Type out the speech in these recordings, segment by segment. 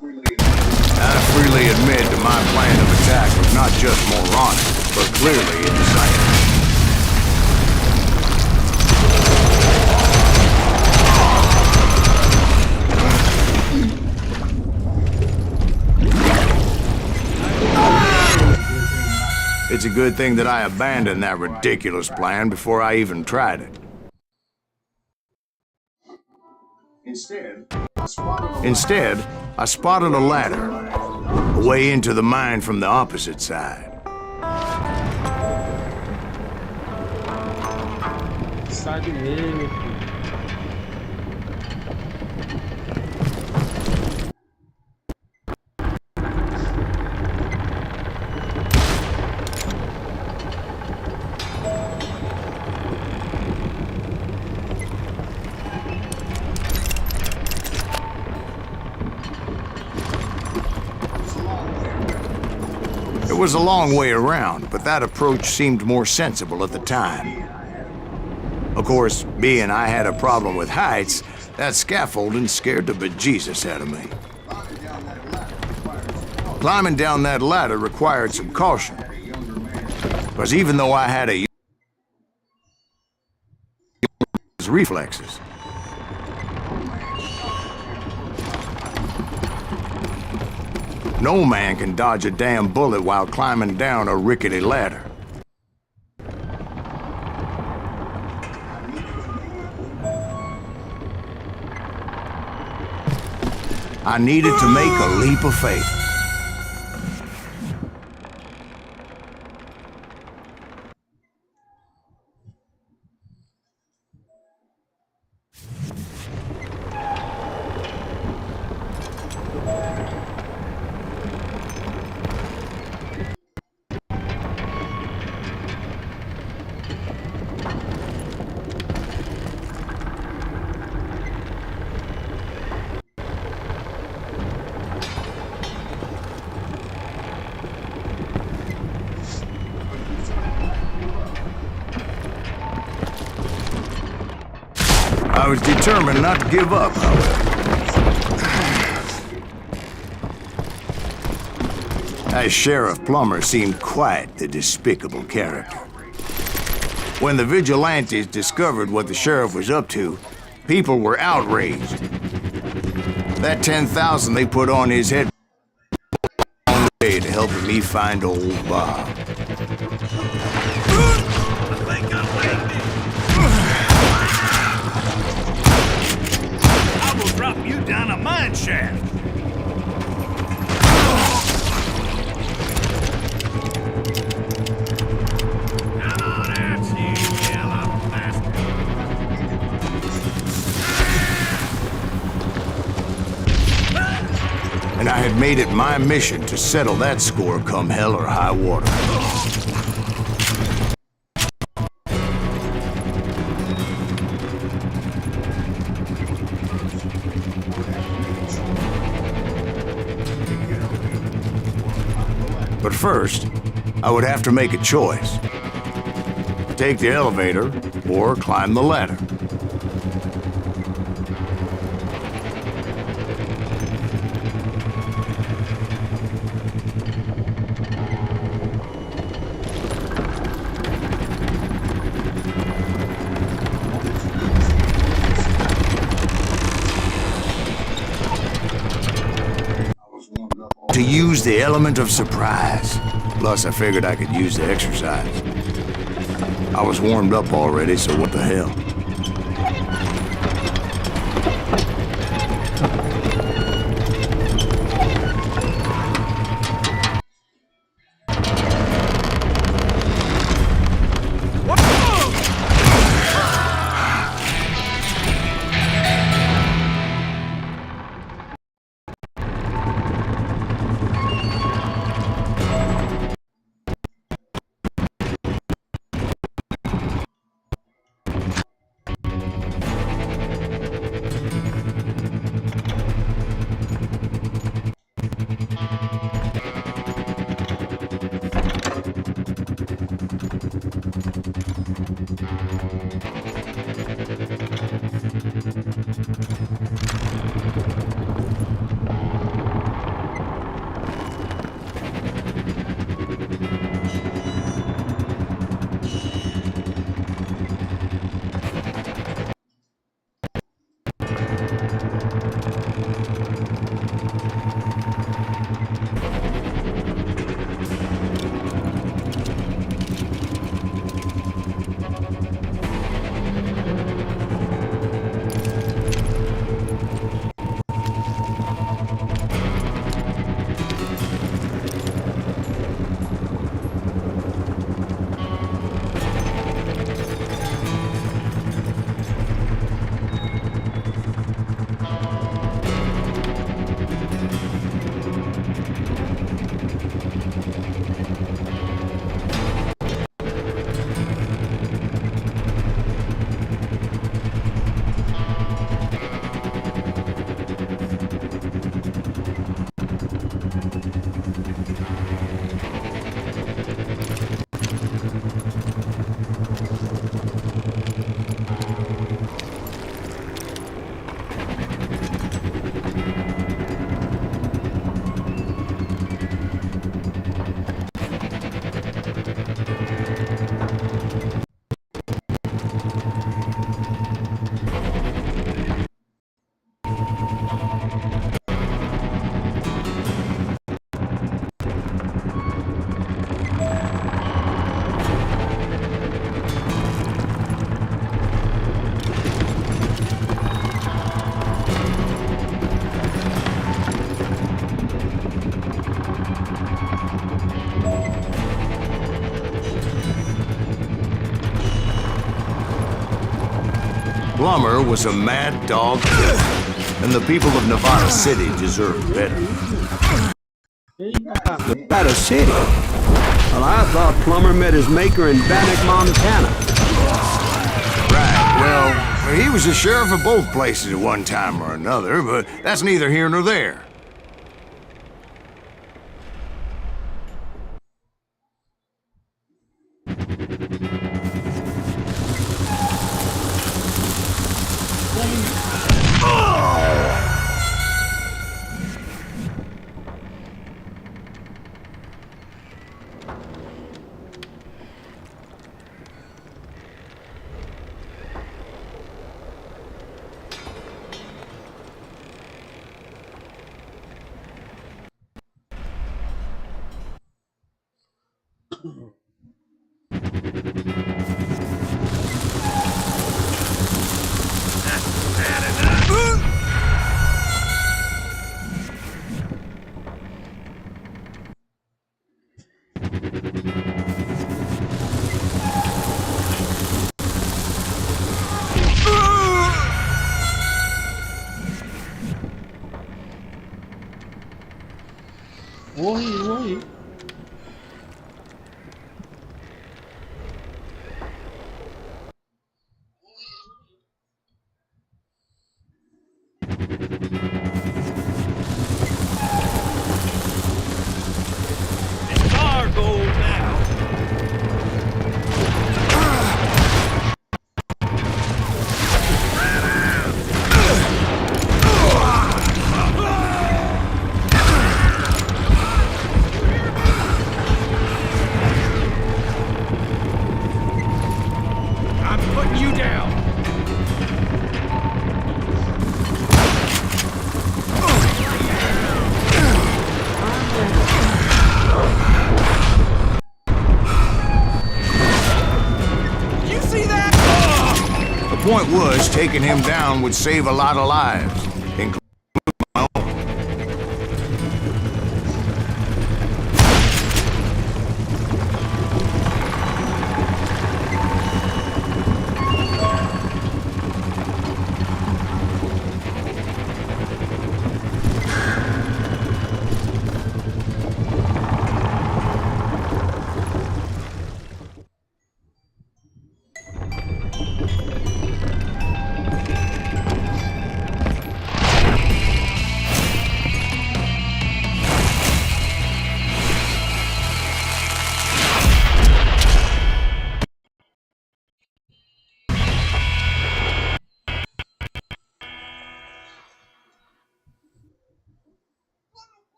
I freely admit that my plan of attack was not just moronic, but clearly insane. It's a good thing that I abandoned that ridiculous plan before I even tried it. Instead, I spotted a ladder, a way into the mine from the opposite side. Sai do meio, meu filho. It was a long way around, but that approach seemed more sensible at the time. Of course, being I had a problem with heights, that scaffolding scared the bejesus out of me. Climbing down that ladder required some caution, because even though I had a reflexes, no man can dodge a damn bullet while climbing down a rickety ladder. I needed to make a leap of faith. I was determined not to give up, however. That Sheriff Plummer seemed quite the despicable character. When the vigilantes discovered what the sheriff was up to, people were outraged. That 10,000 they put on his head on the way to helping me find old Bob. Drop you down a mine shaft. Come on out, you yellow bastard. And I had made it my mission to settle that score come hell or high water. But first, I would have to make a choice. Take the elevator or climb the ladder. To use the element of surprise. Plus, I figured I could use the exercise. I was warmed up already, so what the hell? Plummer was a mad dog killer, and the people of Nevada City deserved better. Eita, Nevada City? Well, I thought Plummer met his maker in Bannock, Montana. Right, well, he was the sheriff of both places at one time or another, but that's neither here nor there. morri. It's our goal now. I'm putting you down. You see that? The point was, taking him down would save a lot of lives, including my own.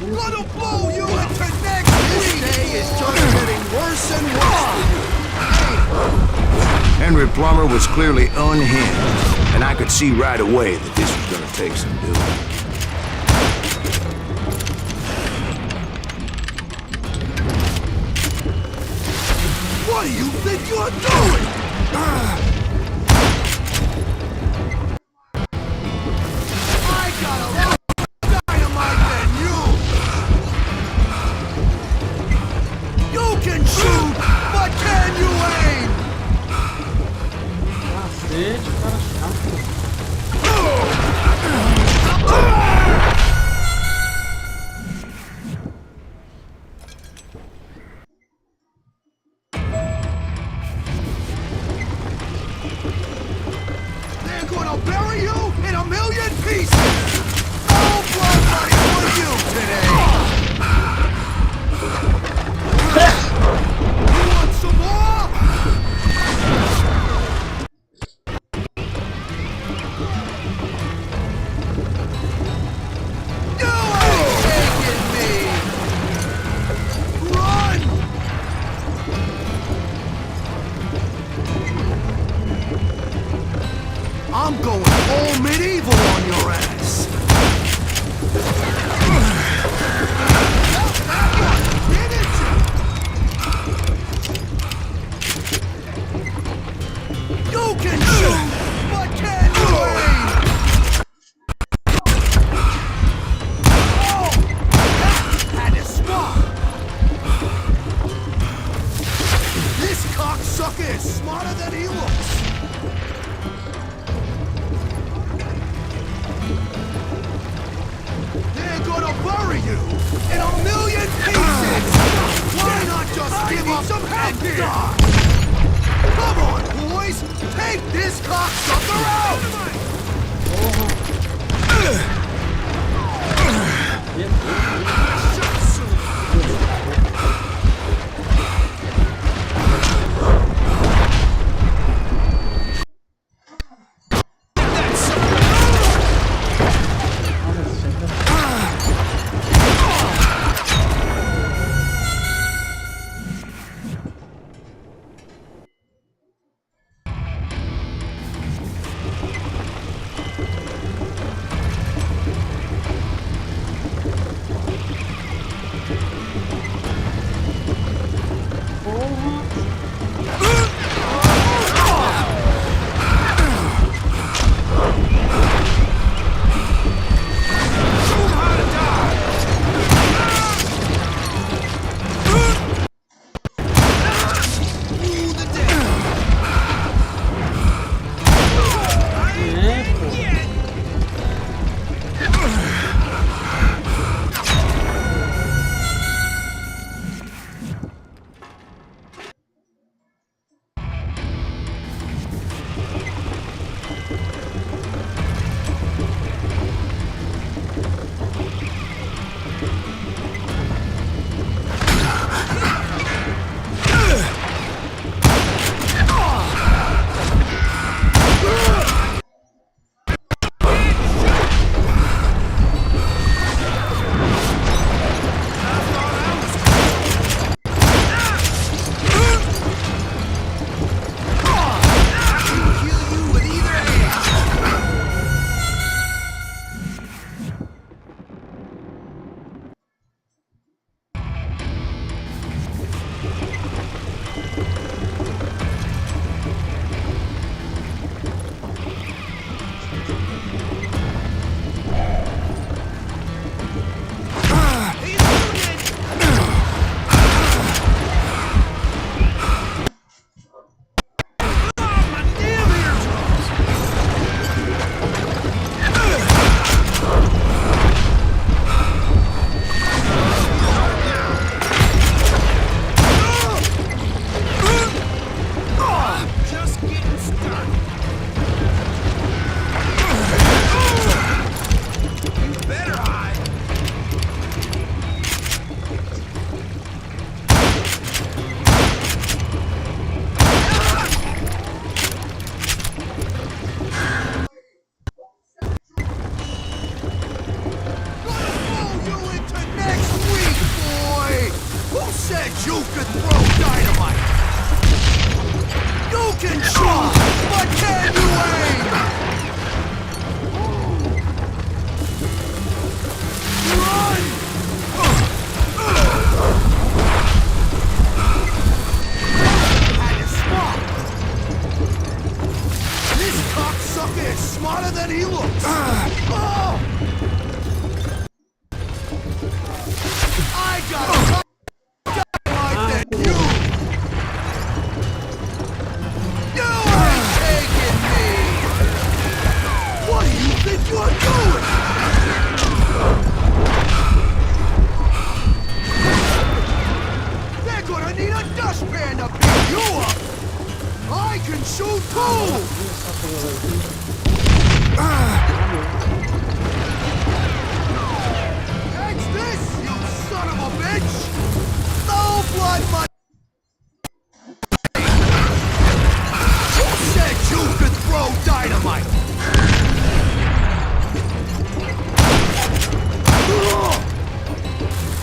Gonna blow you into next week! This day is just getting worse and worse. Henry Plummer was clearly unhinged, and I could see right away that this was gonna take some doing. What do you think you're doing? I got a lot more dynamite than you! You can shoot, but can you aim? Cacete, cara chato. some help here! Come on, boys! Take this cocksucker out!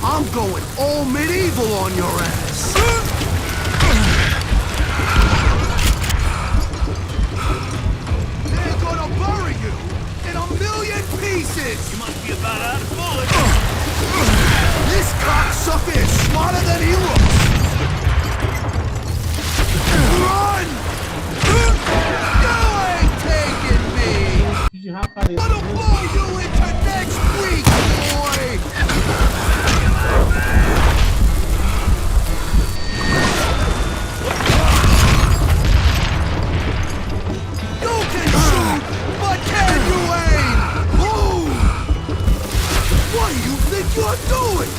I'm going all medieval on your ass! They're gonna bury you in a million pieces! You must be about out of bullets. This cocksucker is smarter than he looks! Run! You ain't taking me! Gonna blow you into next week, boy! You can shoot, but can you aim? Move! What do you think you're doing?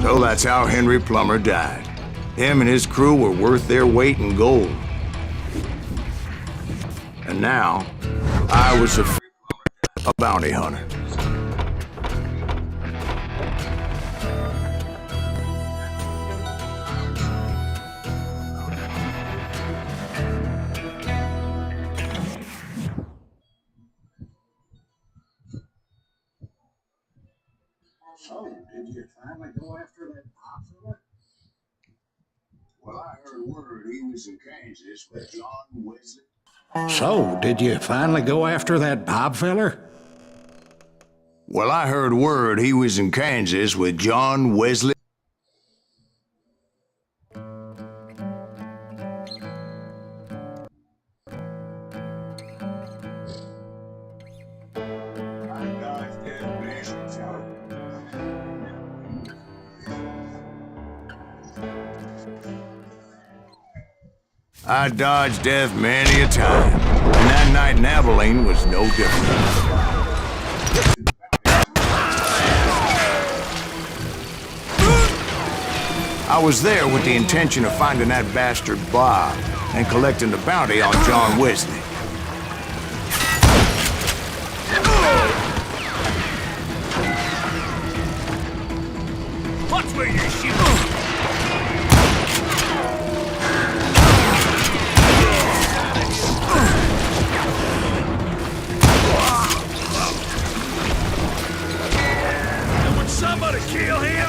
Well, that's how Henry Plummer died. Him and his crew were worth their weight in gold. And now, I was a bounty hunter. So, did you finally go after that pop fella? Well, I heard word he was in Kansas with John Wesley. So, did you finally go after that Bob feller? Well, I heard word he was in Kansas with John Wesley. I dodged death many a time, and that night in Abilene was no different. I was there with the intention of finding that bastard Bob and collecting the bounty on John Wesley. Watch where you're shooting! Somebody kill him!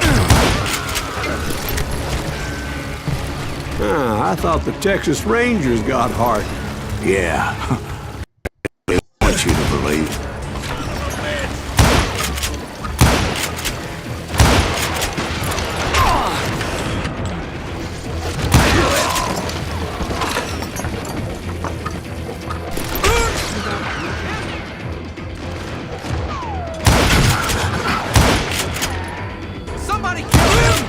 I thought the Texas Rangers got heart. Yeah, I want you to believe. Somebody kill him!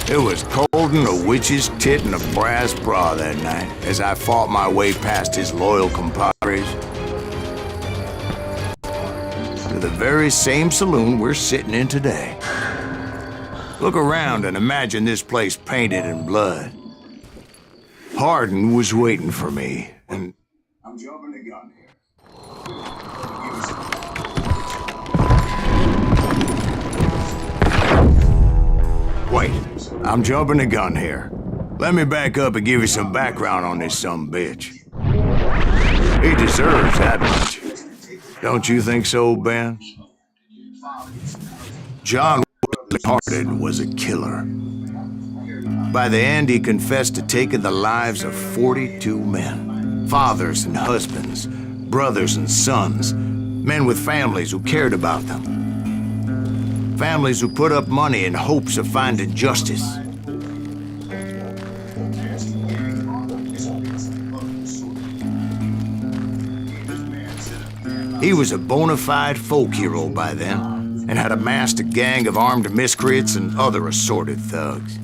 It was cold and a witch's tit and a brass bra that night as I fought my way past his loyal compadres to the very same saloon we're sitting in today. Look around and imagine this place painted in blood. Hardin was waiting for me, and I'm jumping the gun here. Wait, I'm jumping the gun here. Let me back up and give you some background on this sumbitch. He deserves that much. Don't you think so, Ben? John Hardin was a killer. By the end, he confessed to taking the lives of 42 men. Fathers and husbands, brothers and sons, men with families who cared about them. Families who put up money in hopes of finding justice. He was a bona fide folk hero by then, and had amassed a gang of armed miscreants and other assorted thugs.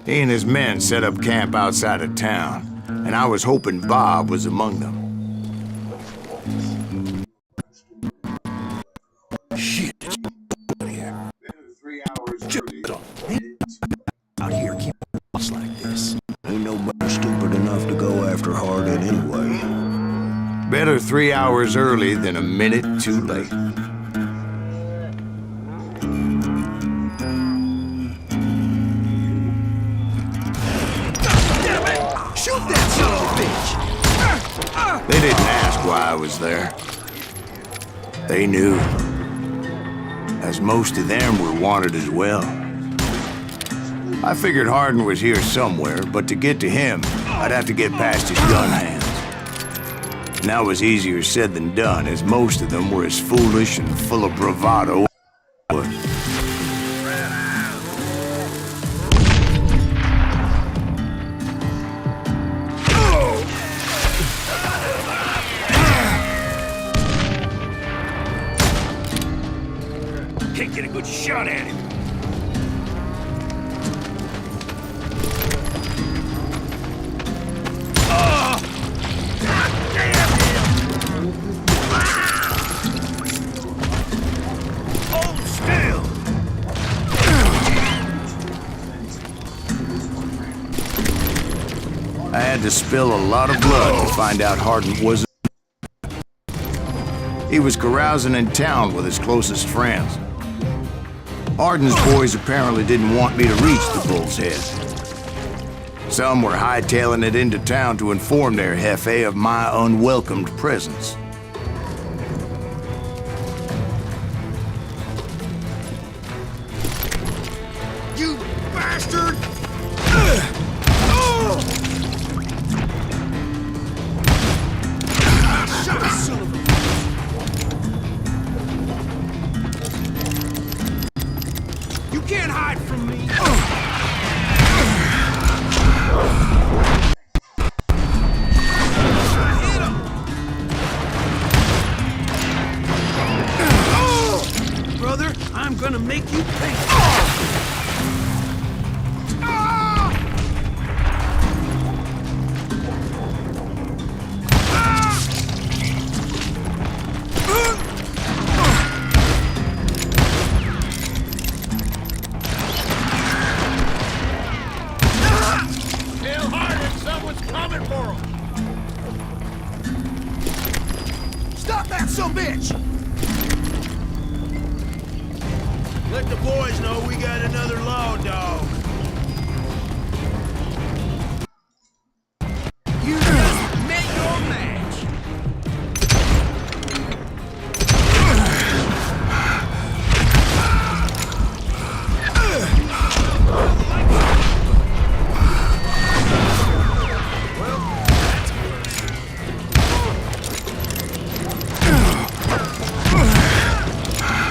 He and his men set up camp outside of town, and I was hoping Bob was among them. Shit. Out here keep us like this. Ain't nobody stupid enough to go after Hardin anyway. Better 3 hours early than a minute too late. Shoot that son of a bitch! They didn't ask why I was there. They knew. As most of them were wanted as well. I figured Hardin was here somewhere, but to get to him, I'd have to get past his gun hands. And that was easier said than done, as most of them were as foolish and full of bravado. good shot at him. Hold still. I had to spill a lot of blood to find out Hardin was. He was carousing in town with his closest friends. Hardin's boys apparently didn't want me to reach the Bull's Head. Some were hightailing it into town to inform their jefe of my unwelcomed presence. You bastard! Shut up, son of a... You can't hide from me! Hit him! Brother, I'm gonna make you pay! Tell Hardin someone's coming for him. Stop that sumbitch! Let the boys know we got another law dog. You just met your match!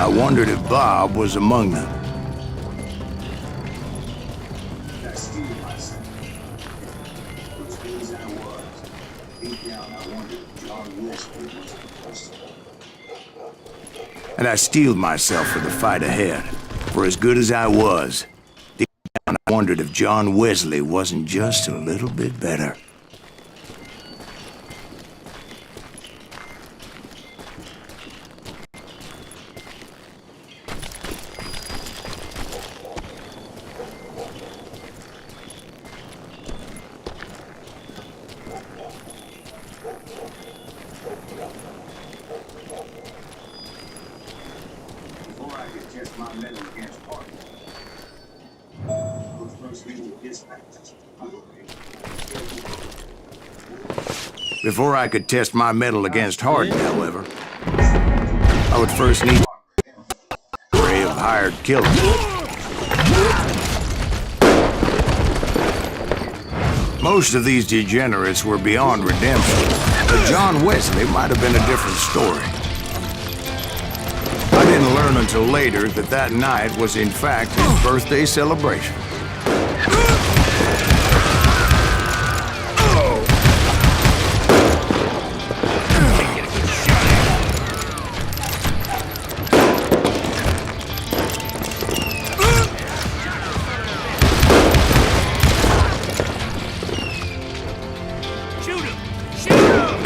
I wondered if Bob was among them. I steal myself. As good as I was, deep down I wondered if John Wesley was the person. And I steeled myself for the fight ahead. For as good as I was, deep down I wondered if John Wesley wasn't just a little bit better. Before I could test my mettle against Hardin, was first read his facts. Before I could test my mettle against Hardin, however, I would first need an array of hired killers. Most of these degenerates were beyond redemption, but John Wesley might have been a different story. I didn't learn until later that that night was in fact his birthday celebration. Shoot him! Shoot him!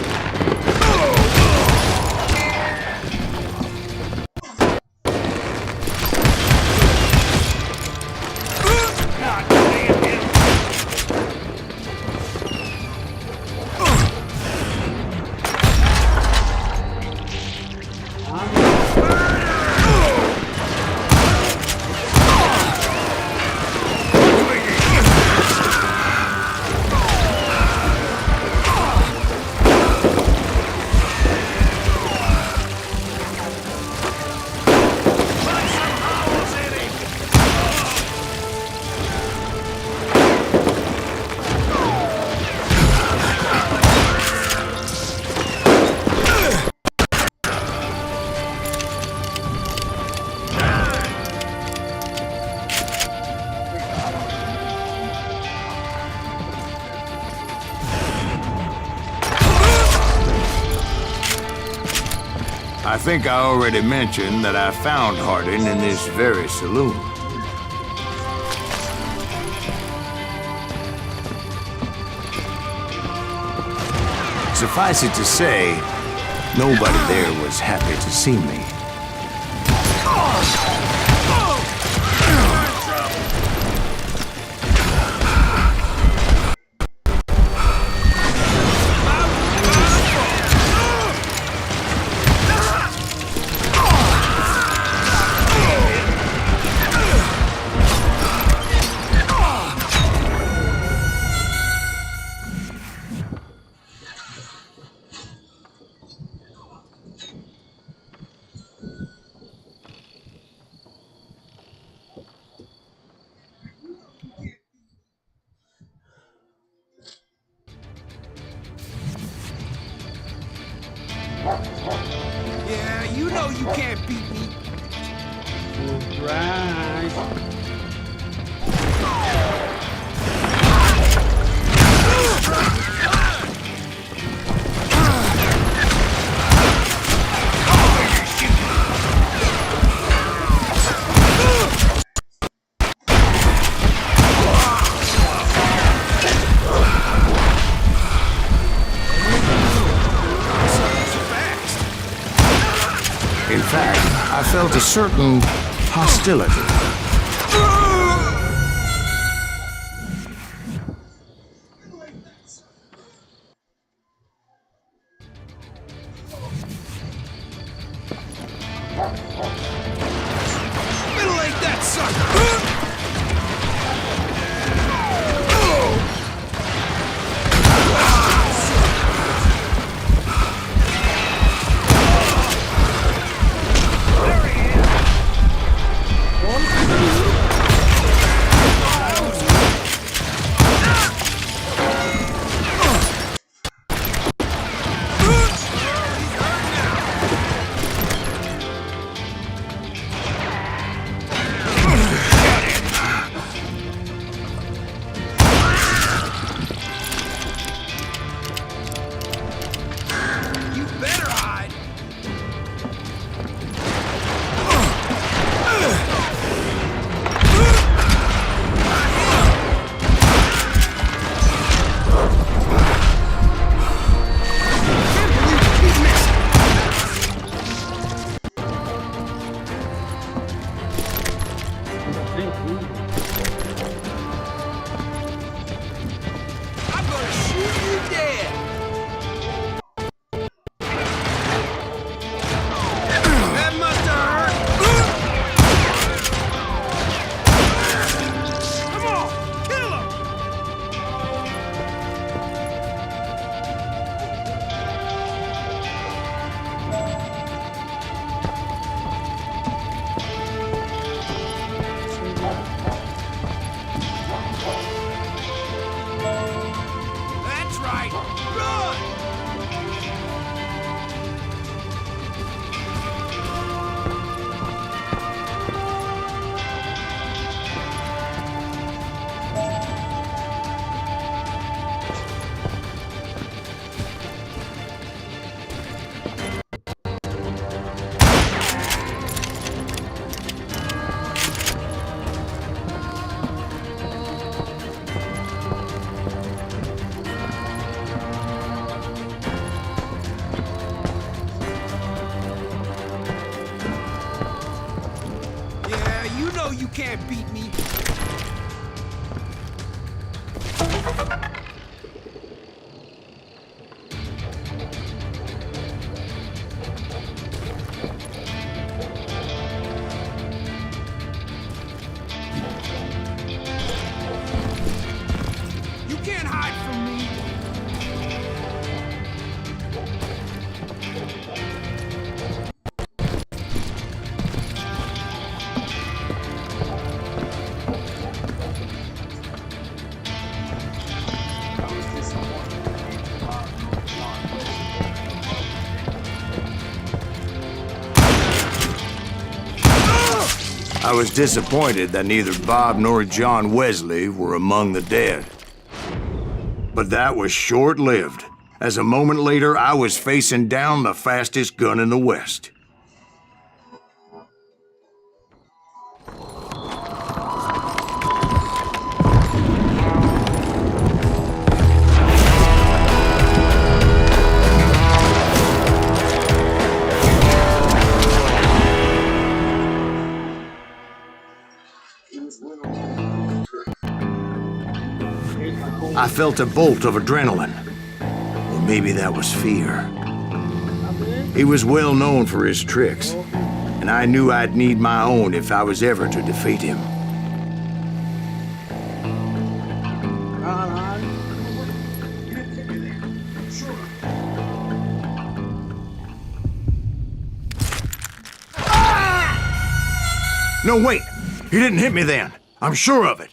I think I already mentioned that I found Hardin in this very saloon. Suffice it to say, nobody there was happy to see me. Yeah, you know you can't beat me. Right. In fact, I felt a certain hostility. Middle-ain't that son! You better hide! I'm gonna shoot you dead! That must have hurt! Come on, kill him! That's right! Run! Yeah, you know you can't beat me. You can't hide from me. I was disappointed that neither Bob nor John Wesley were among the dead. But that was short-lived, as a moment later I was facing down the fastest gun in the West. I felt a bolt of adrenaline. Or maybe that was fear. He was well known for his tricks, and I knew I'd need my own if I was ever to defeat him. No, wait! He didn't hit me then. I'm sure of it.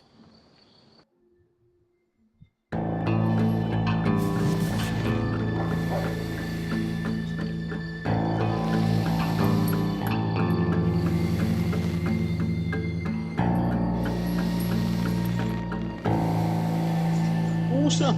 Puxa!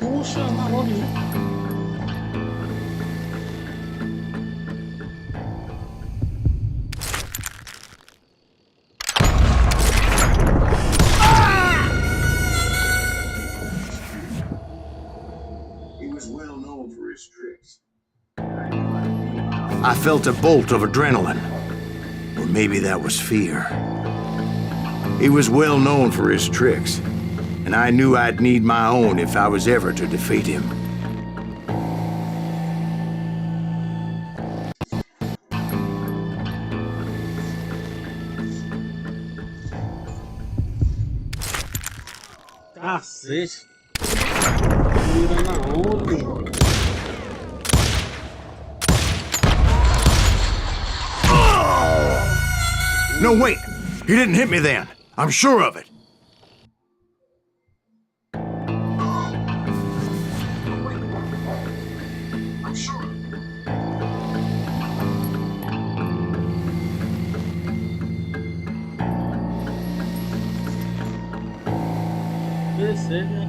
Puxa, na bolinha. He was well known for his tricks. I felt a bolt of adrenaline. Or maybe that was fear. He was well known for his tricks, and I knew I'd need my own if I was ever to defeat him. Cacete. Mira na onda, meu. No, wait! He didn't hit me then. I'm sure of it. I'm sure. Descer, né?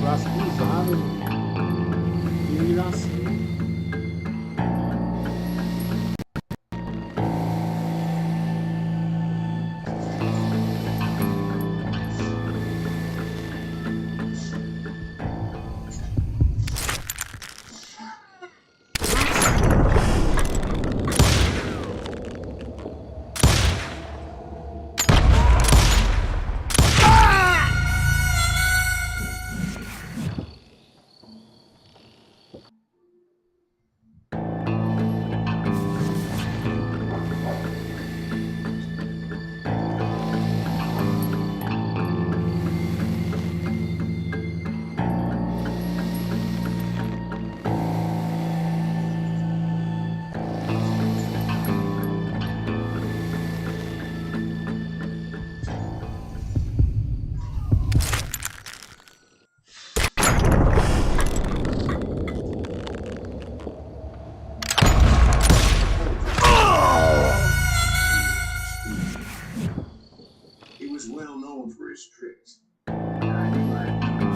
braço cruzado, que humilhação.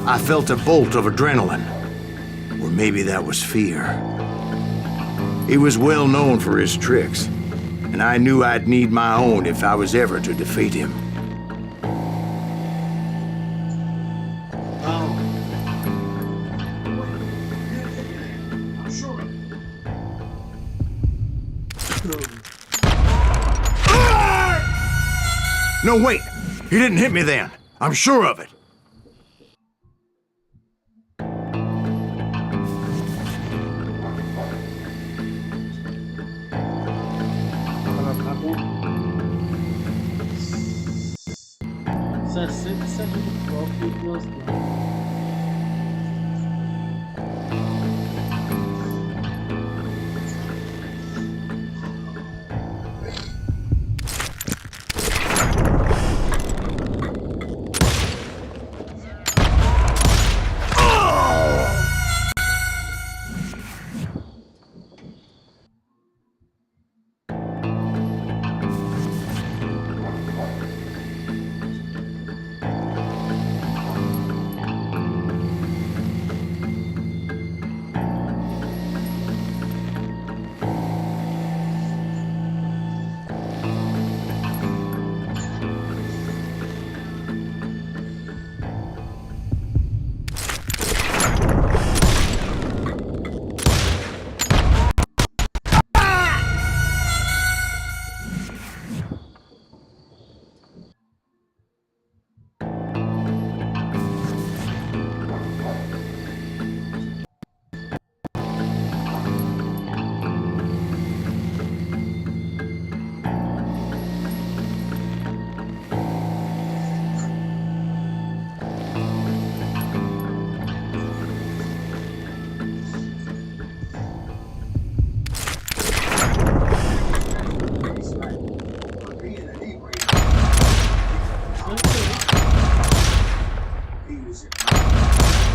I felt a bolt of adrenaline, or maybe that was fear. He was well known for his tricks, and I knew I'd need my own if I was ever to defeat him. No, wait! He didn't hit me then. I'm sure of it.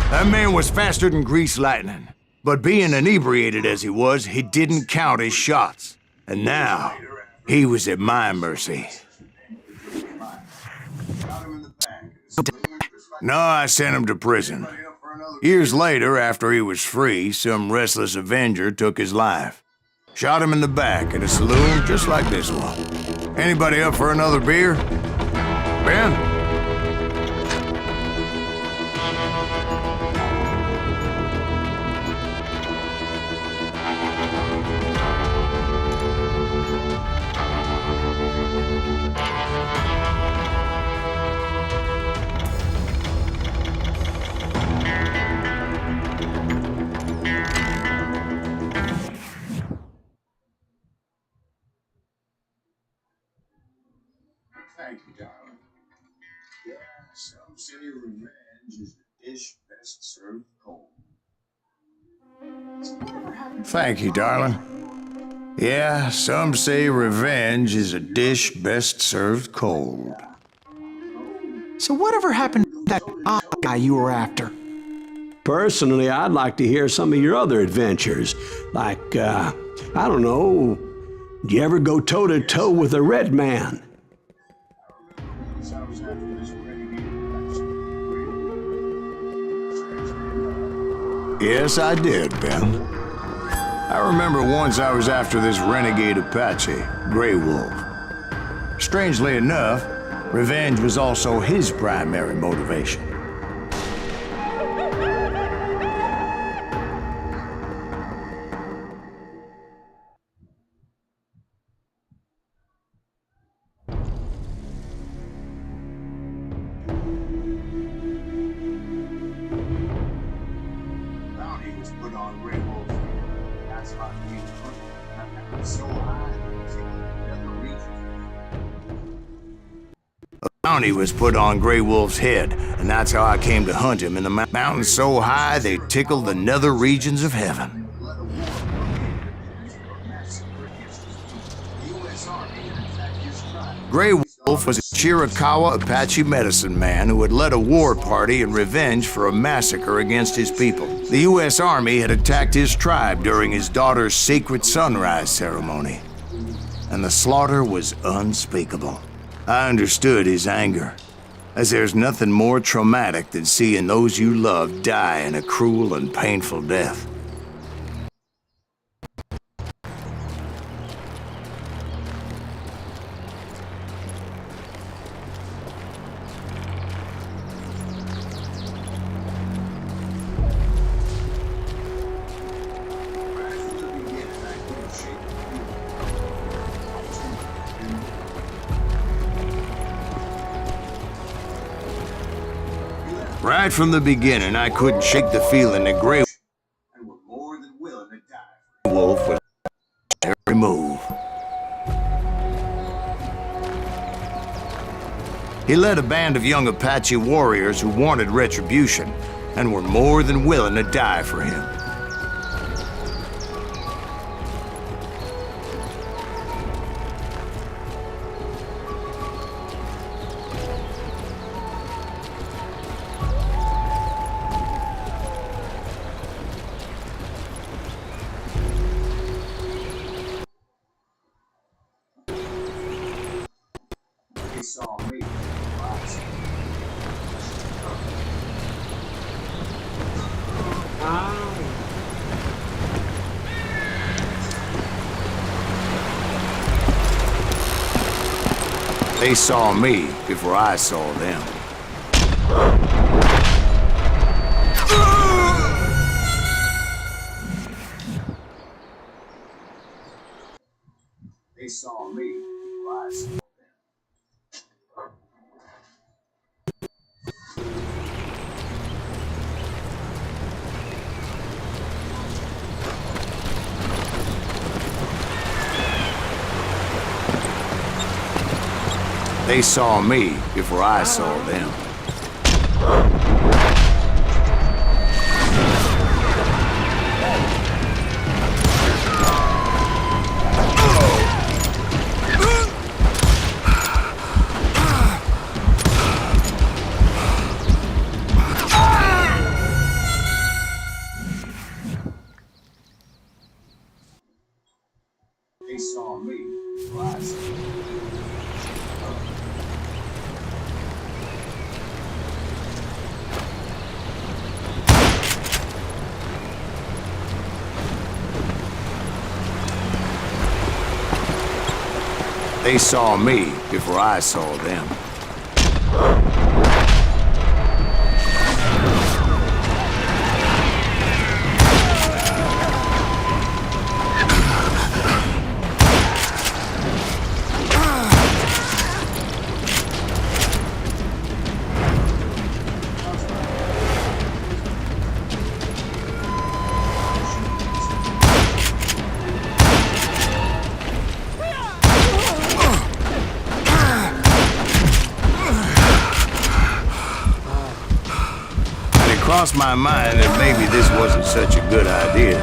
That man was faster than grease lightning. But being inebriated as he was, he didn't count his shots. And now, he was at my mercy. No, I sent him to prison. Years later, after he was free, some restless Avenger took his life. Shot him in the back at a saloon just like this one. Anybody up for another beer? Ben? Thank you, darling. Yeah, some say revenge is the dish best served cold. Thank you, darling. Yeah, some say revenge is a dish best served cold. So whatever happened to that guy you were after? Personally, I'd like to hear some of your other adventures. Like, I don't know, did you ever go toe-to-toe with a red man? Yes, I did, Ben. I remember once I was after this renegade Apache, Grey Wolf. Strangely enough, revenge was also his primary motivation. Bounty was put on Grey Wolf's head. That's why he was hunting. That was so high, he never reached it. Bounty was put on Grey Wolf's head, and that's how I came to hunt him in the mountains so high they tickled the nether regions of heaven. Let a war begin for a massacre against his people. The U.S. Army had attacked his tribe. Grey Wolf was a Chiricahua Apache medicine man who had led a war party in revenge for a massacre against his people. The U.S. Army had attacked his tribe during his daughter's sacred sunrise ceremony, and the slaughter was unspeakable. I understood his anger, as there's nothing more traumatic than seeing those you love die in a cruel and painful death. Right from the beginning, I couldn't shake the feeling that Grey And were more than willing to die for Wolf was every move. He led a band of young Apache warriors who wanted retribution and were more than willing to die for him. They saw me. They saw me before I saw them. They saw me before I saw them. They saw me before I saw them. They saw me before I saw them. They saw me before I saw them. Crossed my mind that maybe this wasn't such a good idea.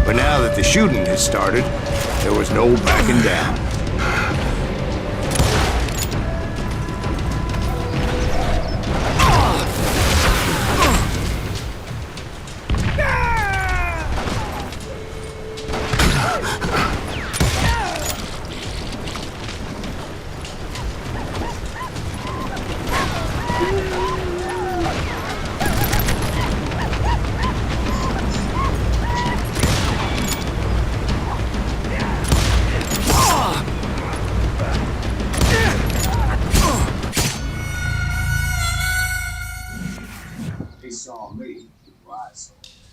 But now that the shooting had started, there was no backing down. saw me before I saw them.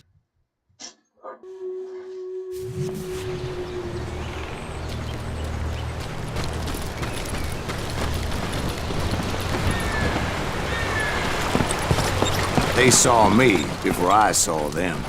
They saw me before I saw them.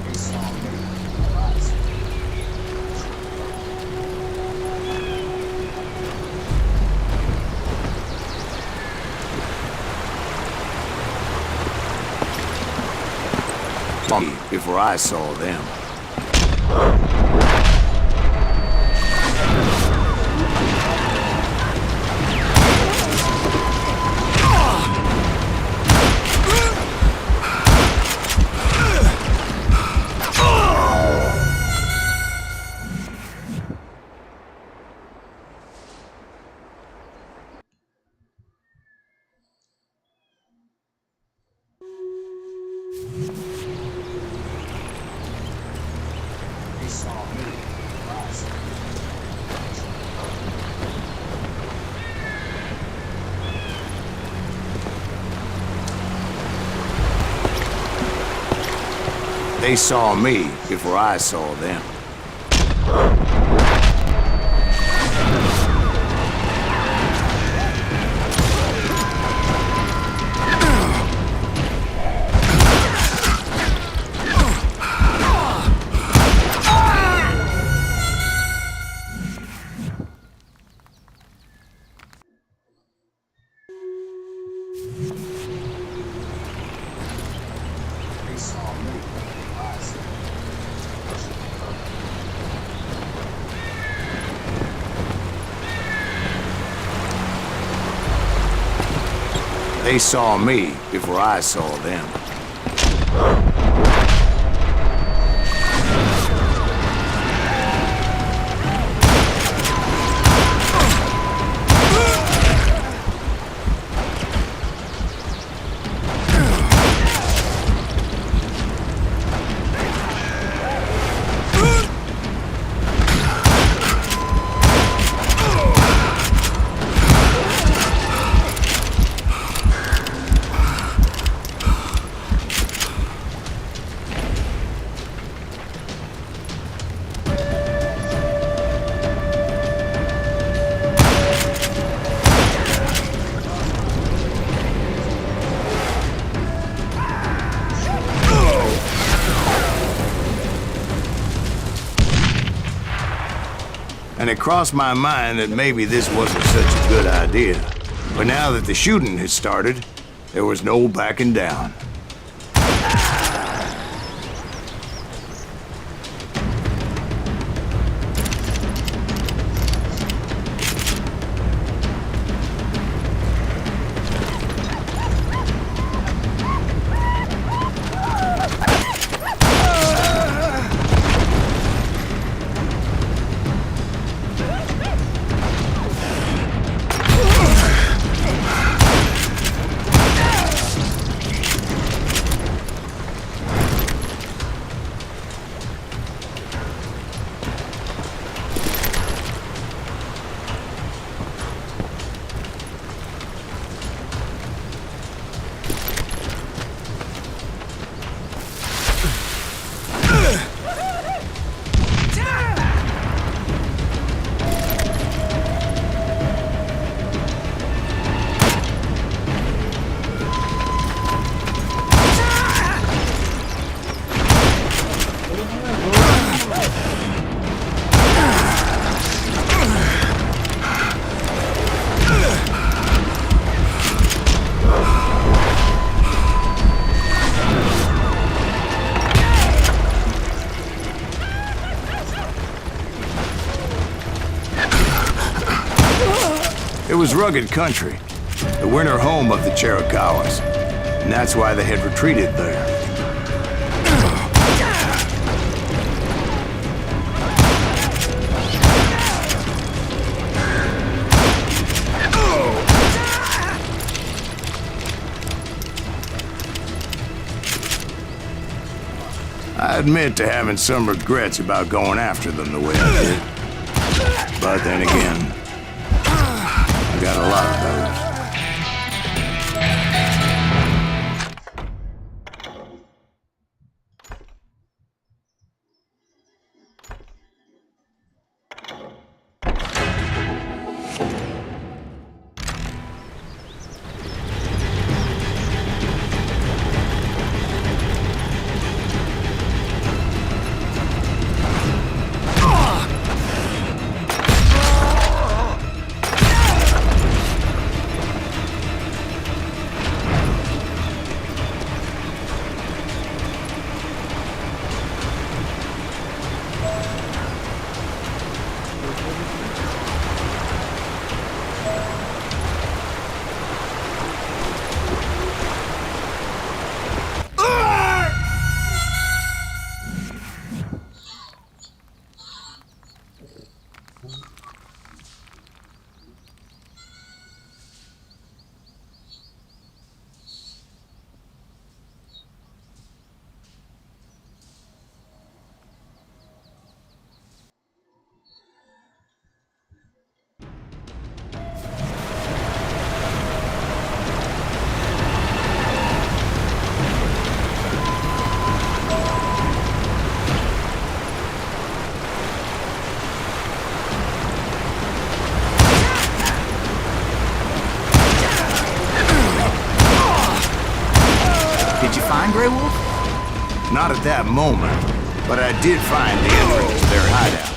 They saw me before I saw Me before I saw them. They saw me before I saw They saw me before I saw them. They saw me before I saw They saw me before I saw them. And it crossed my mind that maybe this wasn't such a good idea. But now that the shooting had started, there was no backing down. rugged country, the winter home of the Chiricahuas, and that's why they had retreated there. I admit to having some regrets about going after them the way I did. But then again, I got a lot of those. Grey Wolf? Not at that moment, but I did find the entrance to their hideout.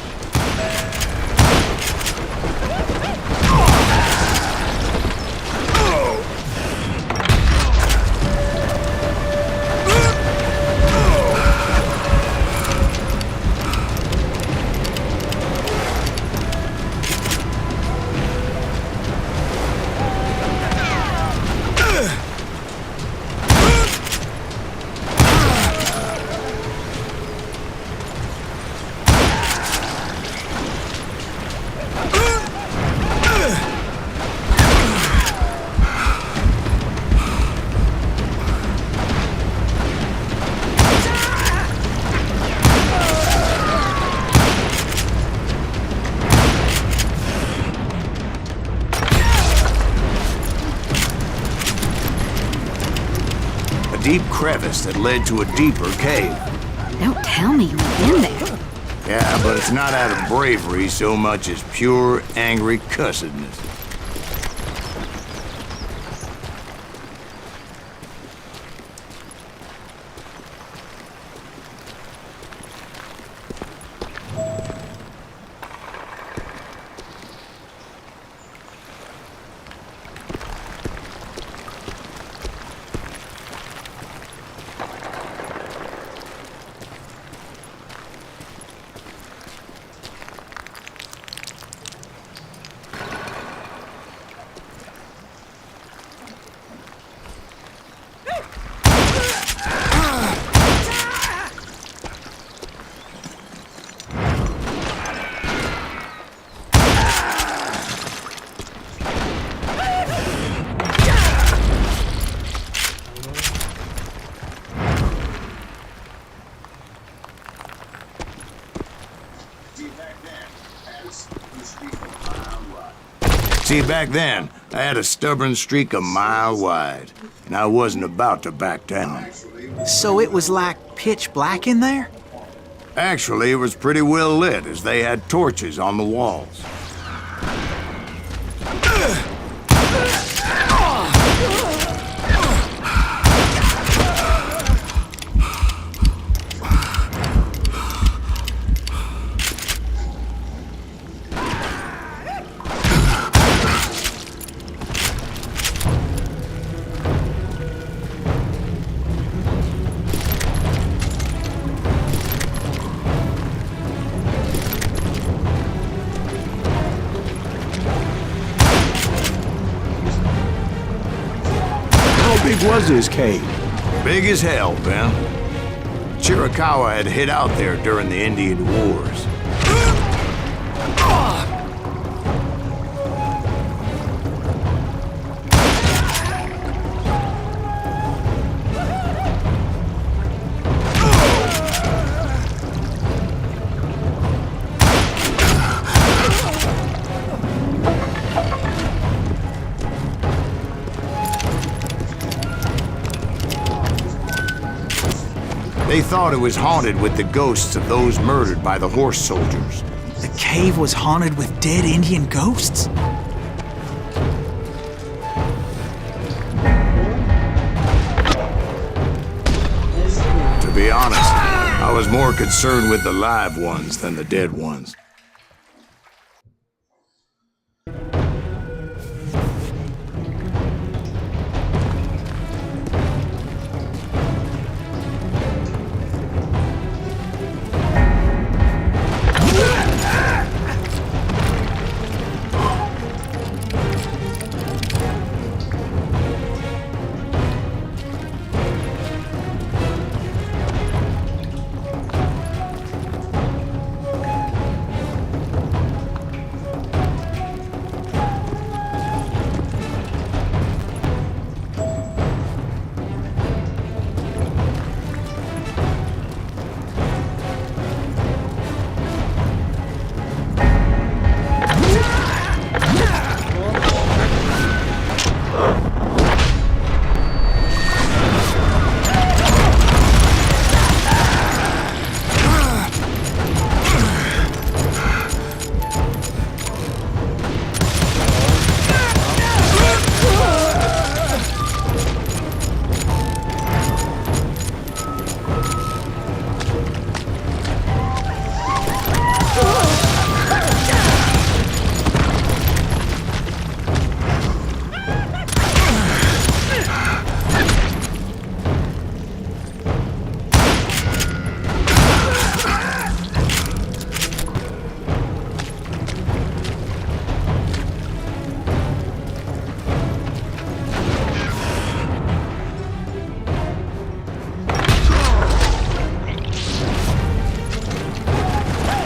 Deep crevice that led to a deeper cave. Don't tell me you went in there. Yeah, but it's not out of bravery so much as pure, angry cussedness. See, back then, I had a stubborn streak a mile wide, and I wasn't about to back down. So it was like pitch black in there? Actually, it was pretty well lit, as they had torches on the walls. How big was this cave? Big as hell, Ben. Chiricahua had hid out there during the Indian Wars. They thought it was haunted with the ghosts of those murdered by the horse soldiers. The cave was haunted with dead Indian ghosts? To be honest, I was more concerned with the live ones than the dead ones.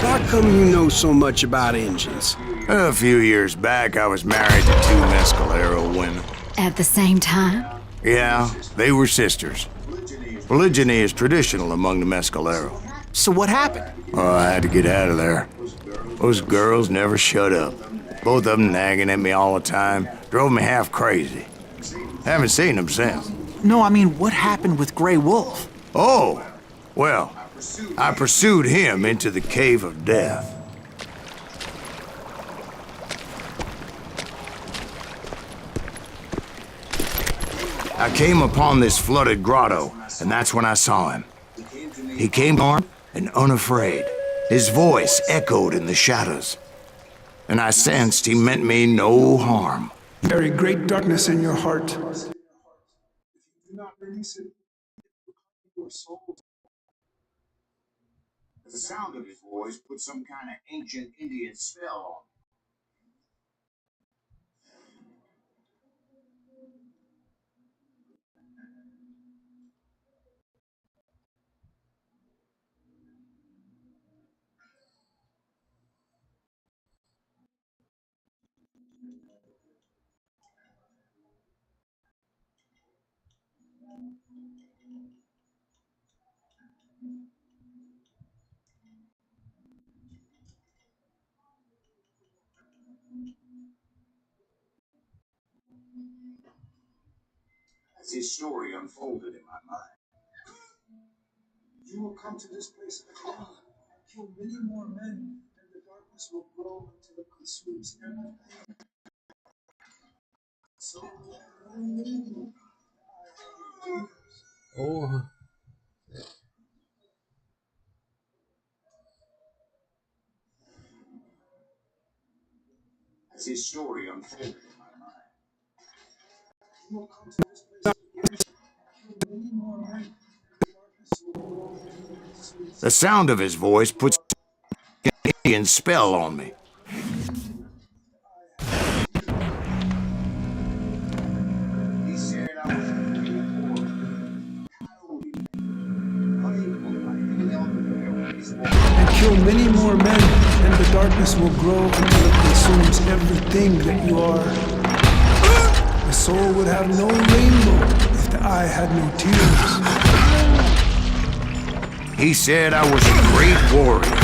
How come you know so much about engines? A few years back, I was married to two mescalero women. At the same time? Yeah, they were sisters. Polygyny is traditional among the mescalero. So what happened? Oh, I had to get out of there. Those girls never shut up. Both of them nagging at me all the time. Drove me half crazy. Haven't seen them since. No, I mean, what happened with Grey Wolf? Oh, well, I pursued him into the Cave of Death. I came upon this flooded grotto, and that's when I saw him. He came armed and unafraid. His voice echoed in the shadows, and I sensed he meant me no harm. Very great darkness in your heart. Do not release it. Your soul. The sound of his voice put some kind of ancient Indian spell on me. As his story unfolded in my mind. You will come to this place again and kill many more men, and the darkness will grow until it consumes everything. So, Porra. As his story unfolded in my mind. you will come to this place again and kill many more men, and the darkness will grow until it consumes. The sound of his voice puts an Indian spell on me. He said I was more men, and the darkness will grow until it consumes everything that you are. The soul would have no rainbow if the eye had no tears. He said I was a great warrior,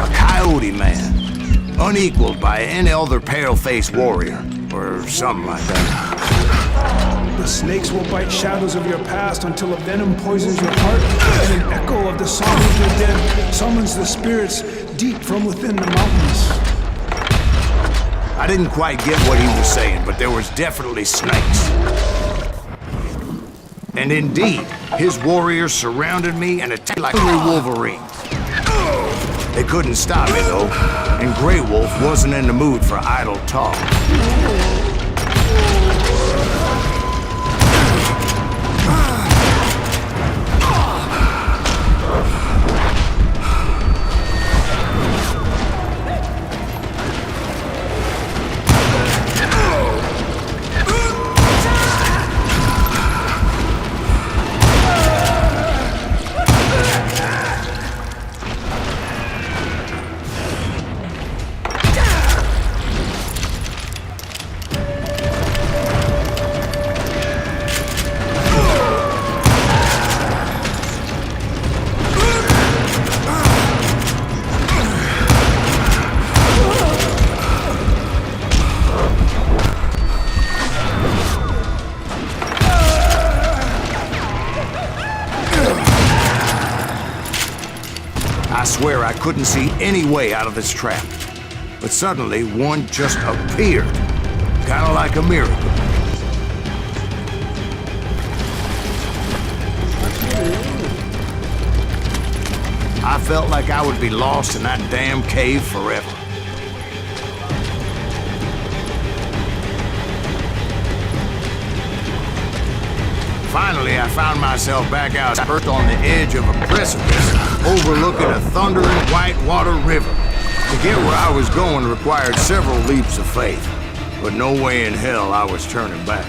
a coyote man, unequaled by any other pale-faced warrior, or something like that. The snakes will bite shadows of your past until a venom poisons your heart, and an echo of the song of your dead summons the spirits deep from within the mountains. I didn't quite get what he was saying, but there was definitely snakes. And indeed, his warriors surrounded me and attacked like wolverines. They couldn't stop me, though, and Grey Wolf wasn't in the mood for idle talk. I swear I couldn't see any way out of this trap. But suddenly, one just appeared. Kind of like a miracle. I felt like I would be lost in that damn cave forever. Finally, I found myself back out, perched on the edge of a precipice, overlooking a thundering whitewater river. To get where I was going required several leaps of faith, but no way in hell I was turning back.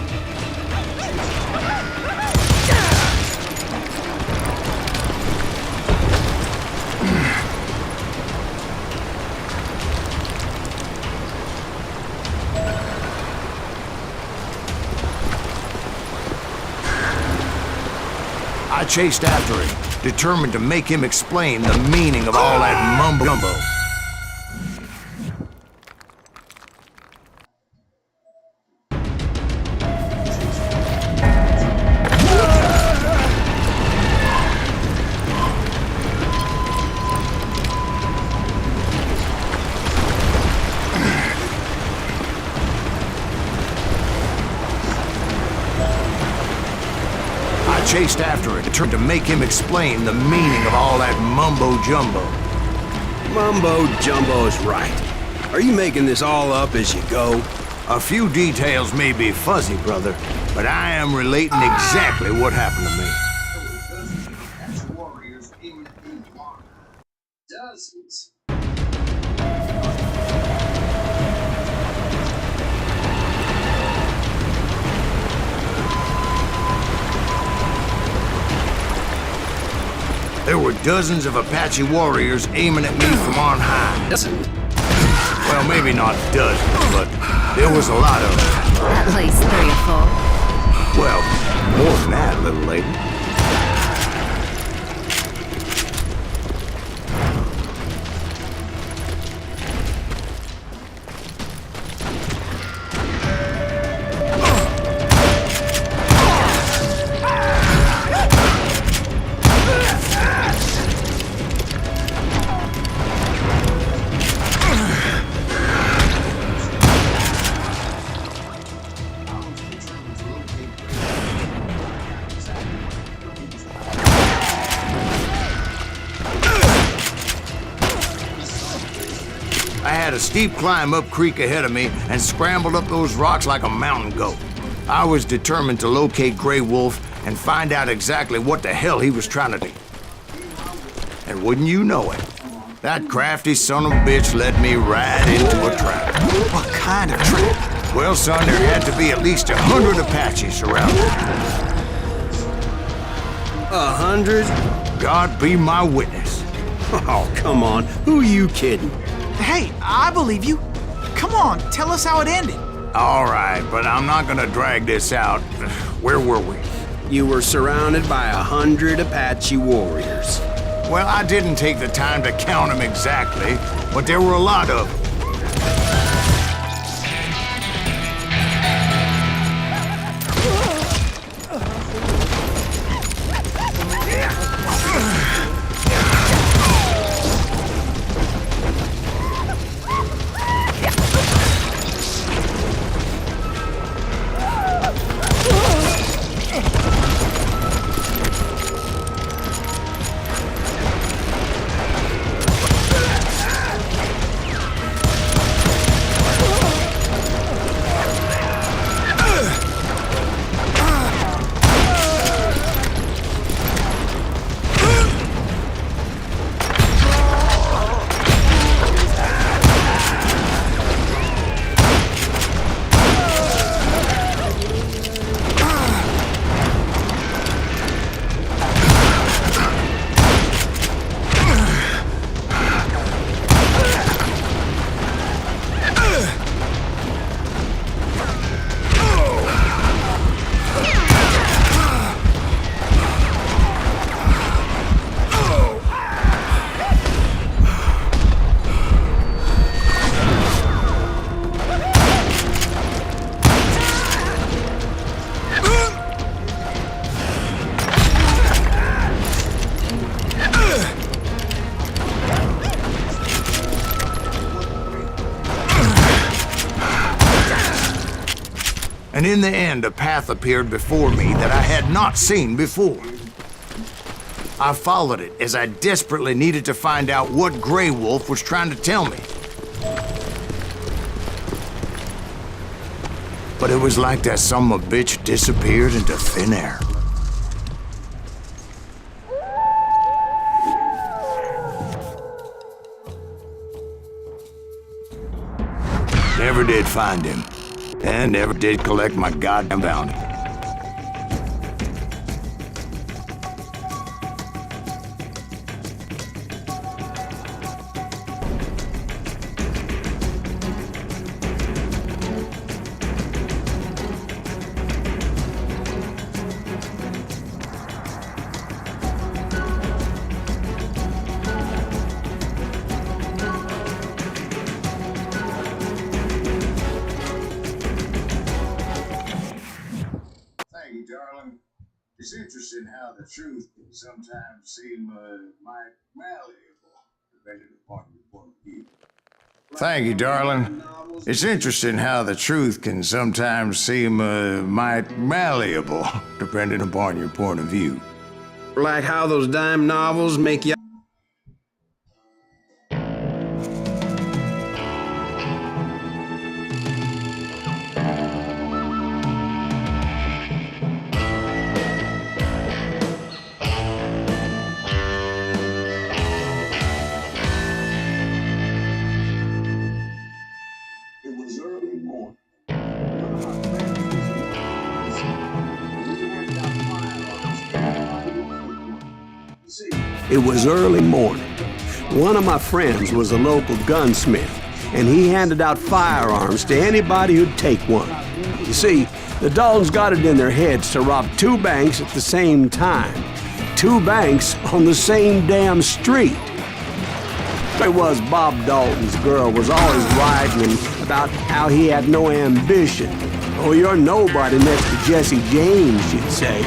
I chased after him, determined to make him explain the meaning of all that mumbo-jumbo. Chased after it, trying to make him explain the meaning of all that mumbo-jumbo. Mumbo-jumbo's right. Are you making this all up as you go? A few details may be fuzzy, brother, but I am relating exactly what happened to me. Warriors aiming at me on dozens. There were dozens of Apache warriors aiming at me from on high. Well, maybe not dozens, but there was a lot of them. At least 3 or 4. Well, more than that, little lady. I had a steep climb up creek ahead of me and scrambled up those rocks like a mountain goat. I was determined to locate Grey Wolf and find out exactly what the hell he was trying to do. And wouldn't you know it, that crafty son of a bitch led me right into a trap. What kind of trap? Well, son, there had to be at least 100 Apaches surrounded. 100? God be my witness. Oh, come on. Who are you kidding? Hey, I believe you. Come on, tell us how it ended. All right, but I'm not gonna drag this out. Where were we? You were surrounded by 100 Apache warriors. Well, I didn't take the time to count them exactly, but there were a lot of them. And in the end, a path appeared before me that I had not seen before. I followed it as I desperately needed to find out what Grey Wolf was trying to tell me. But it was like that son-of-a-bitch disappeared into thin air. Never did find him. And never did collect my goddamn bounty. Darling, it's interesting how the truth can sometimes seem might malleable, depending upon your point of view. Thank you, darling. It's interesting how the truth can sometimes seem might malleable, depending upon your point of view. Like how those dime novels make you... It was early morning. One of my friends was a local gunsmith, and he handed out firearms to anybody who'd take one. You see, the Daltons got it in their heads to rob 2 banks at the same time. 2 banks on the same damn street. It was Bob Dalton's girl was always writing him about how he had no ambition. Oh, you're nobody next to Jesse James, she'd say.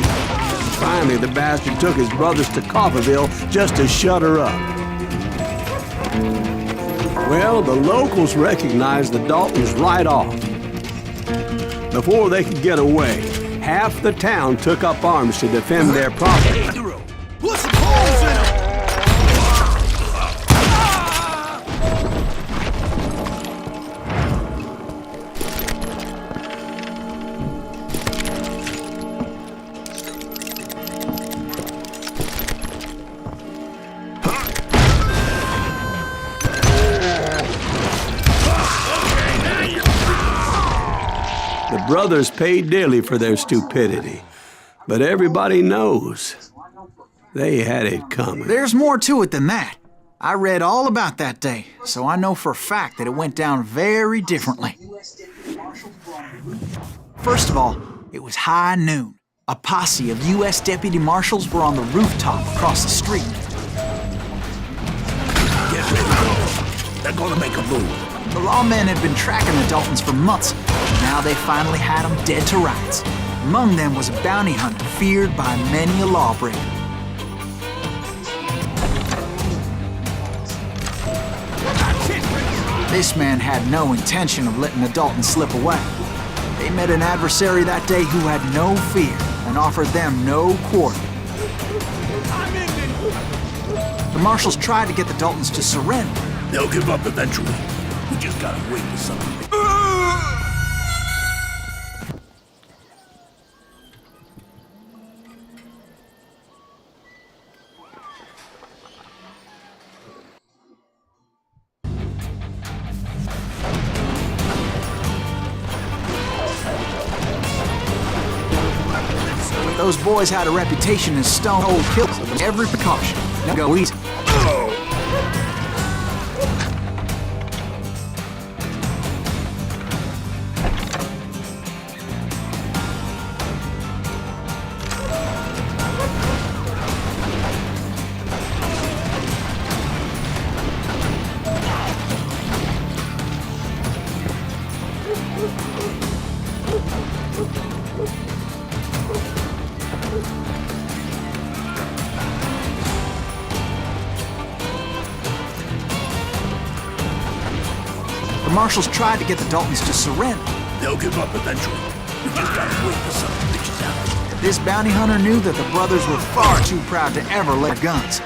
Finally, the bastard took his brothers to Coffeyville just to shut her up. Well, the locals recognized the Daltons right off. Before they could get away, half the town took up arms to defend their property. Put some holes in them! The brothers paid dearly for their stupidity, but everybody knows they had it coming. There's more to it than that. I read all about that day, so I know for a fact that it went down very differently. First of all, it was high noon. A posse of U.S. deputy marshals were on the rooftop across the street. Get ready. They're gonna make a move. The lawmen had been tracking the Daltons for months, and now they finally had them dead to rights. Among them was a bounty hunter feared by many a lawbreaker. This man had no intention of letting the Daltons slip away. They met an adversary that day who had no fear and offered them no quarter. The marshals tried to get the Daltons to surrender. They'll give up eventually. We just gotta wait for something. Those boys had a reputation as stone-cold killers with every precaution. Now go easy. The marshals tried to get the Daltons to surrender. They'll give up eventually. We just gotta wait for some bitches out. This bounty hunter knew that the brothers were far too proud to ever let their guns.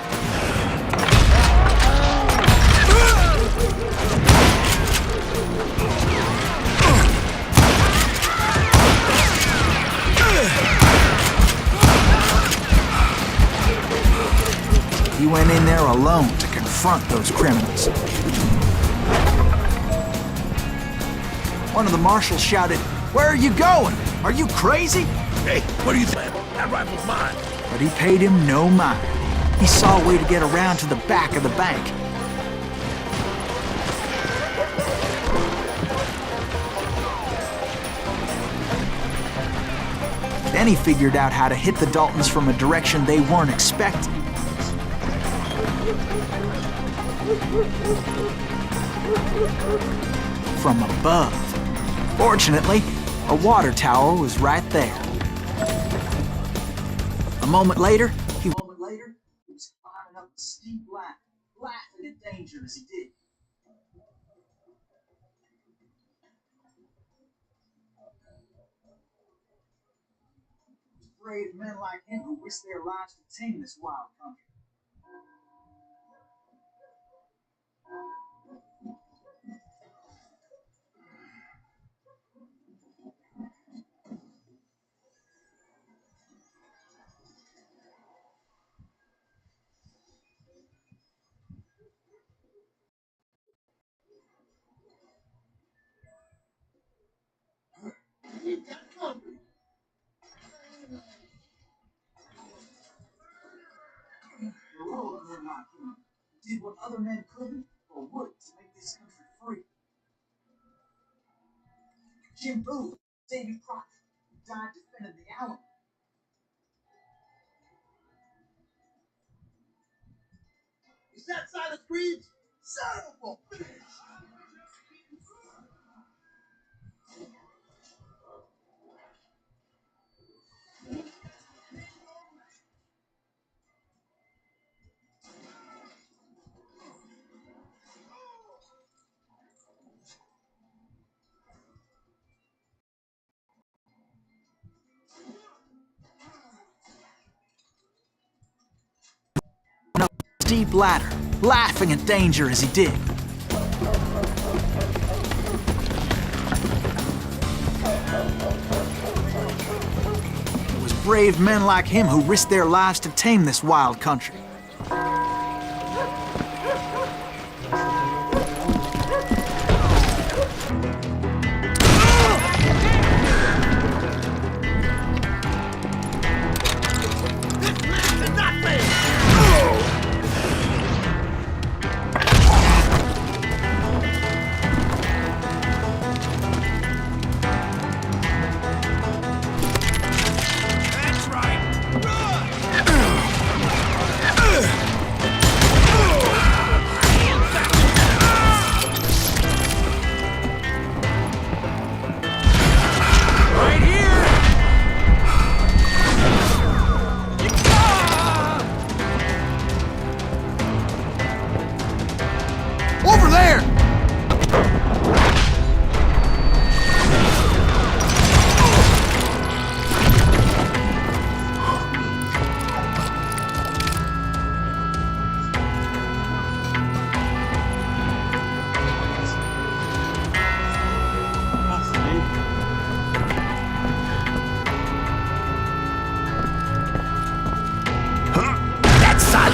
He went in there alone to confront those criminals. One of the marshals shouted, "Where are you going? Are you crazy?" Hey, what do you think? That rifle's mine. But he paid him no mind. He saw a way to get around to the back of the bank. Then he figured out how to hit the Daltons from a direction they weren't expecting. From above. Fortunately, a water tower was right there. A moment later, he was climbing up the steep ladder, laughing at danger as he did. Brave men like him who risked their lives to tame this wild country. Did what other men couldn't or would to make this country free. Jim Booth, Davy Crockett, died defending the Alamo. Is that Silas Creed? Son of a bitch! Up a steep ladder, laughing at danger as he did. It was brave men like him who risked their lives to tame this wild country.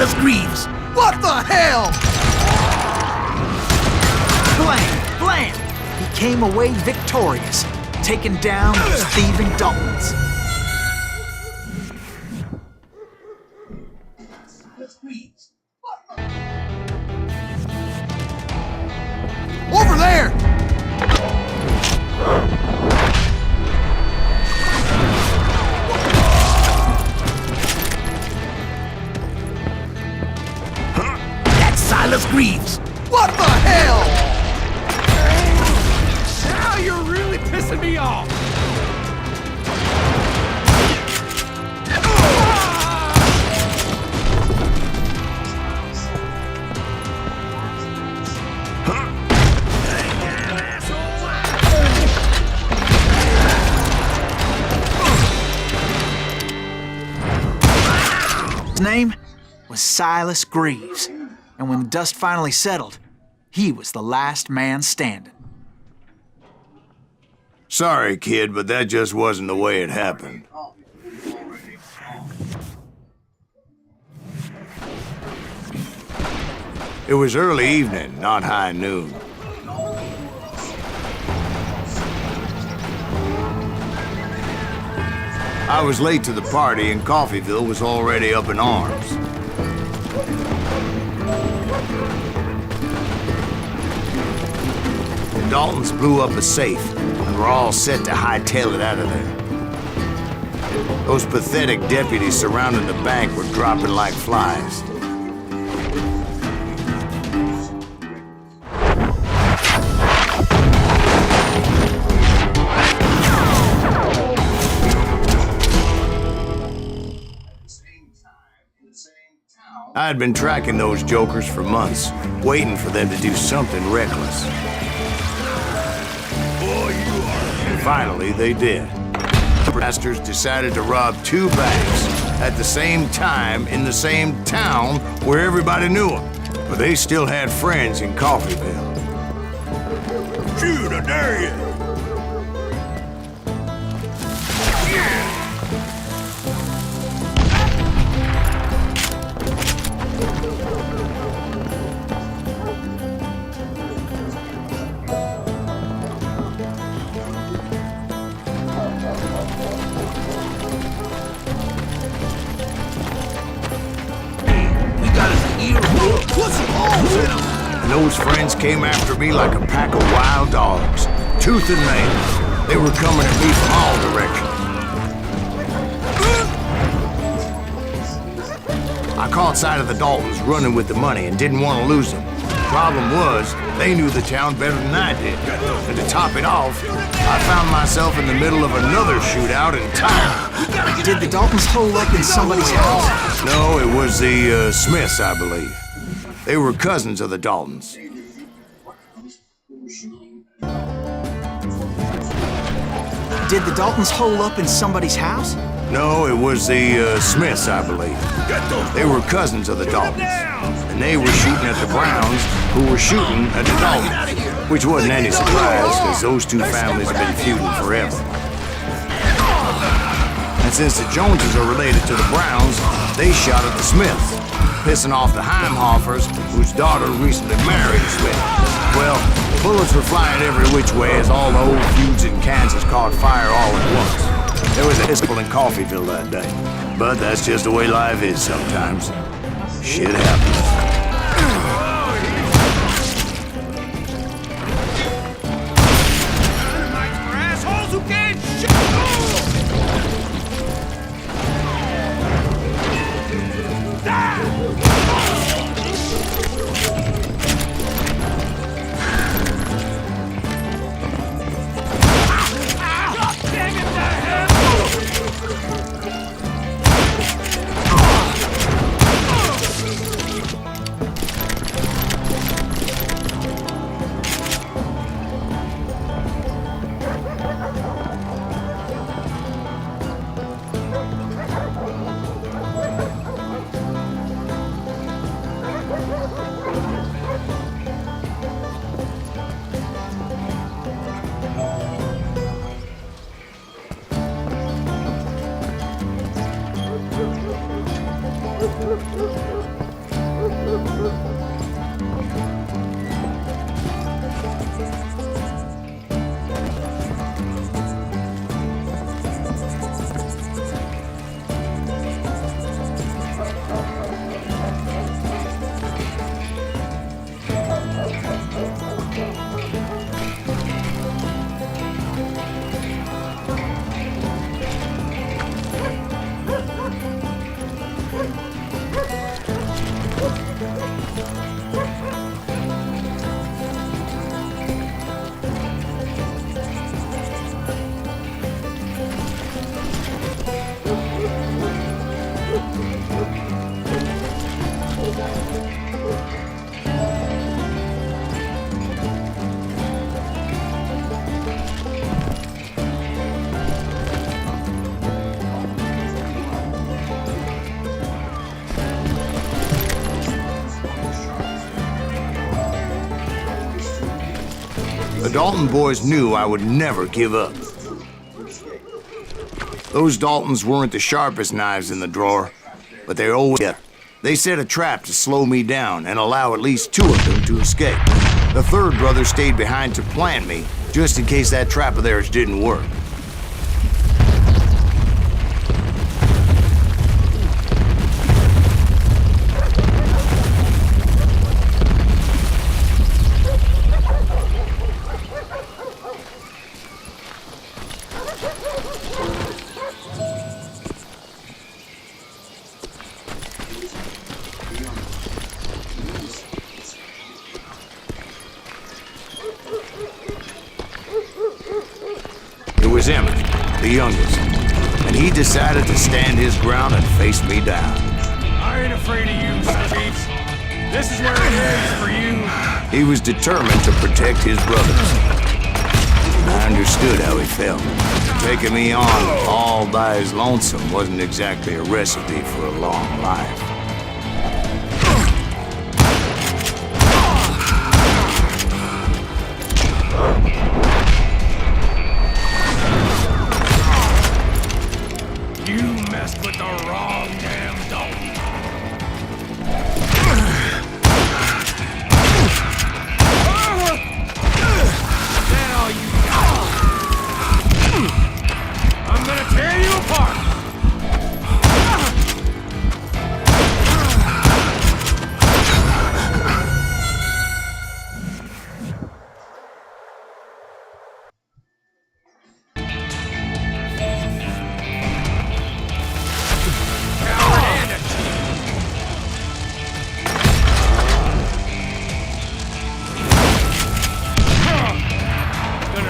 Silas Greaves! What the hell? Blam! Blam! He came away victorious, taking down those thieving Daltons. Over there! That's Silas Greaves! What the hell? Now you're really pissing me off! His name was Silas Greaves, and when the dust finally settled, he was the last man standing. Sorry, kid, but that just wasn't the way it happened. It was early evening, not high noon. I was late to the party and Coffeyville was already up in arms. The Daltons blew up a safe and were all set to hightail it out of there. Those pathetic deputies surrounding the bank were dropping like flies. I had been tracking those jokers for months, waiting for them to do something reckless. And finally, they did. The bastards decided to rob 2 banks at the same time in the same town where everybody knew them. But they still had friends in Coffeyville. Shoot, I dare you! And those friends came after me like a pack of wild dogs, tooth and nail. They were coming at me from all directions. I caught sight of the Daltons running with the money and didn't want to lose them. Problem was, they knew the town better than I did. And to top it off, I found myself in the middle of another shootout in town. Did the Daltons hole up in somebody's house? No, it was the Smiths, I believe. They were cousins of the Daltons. Did the Daltons hole up in somebody's house? No, it was the Smiths, I believe. They were cousins of the Daltons. And they were shooting at the Browns, who were shooting at the Daltons. Which wasn't any surprise, because those 2 families have been feuding forever. And since the Joneses are related to the Browns, they shot at the Smiths, pissing off the Heimhoffers, whose daughter recently married a Smith. Well, bullets were flying every which way as all the old feuds in Kansas caught fire all at once. There was a hissle in Coffeyville that day. But that's just the way life is sometimes. Shit happens. Assholes who can't shoot! The Dalton boys knew I would never give up. Those Daltons weren't the sharpest knives in the drawer, but they always did. They set a trap to slow me down and allow at least 2 of them to escape. The third brother stayed behind to plant me, just in case that trap of theirs didn't work. It was Emmett, the youngest, and he decided to stand his ground and face me down. I ain't afraid of you, son-of-beats. This is where it is for you. He was determined to protect his brothers. I understood how he felt. Taking me on all by his lonesome wasn't exactly a recipe for a long life. With the wrong damn Dalton. That all you got? I'm gonna tear you apart.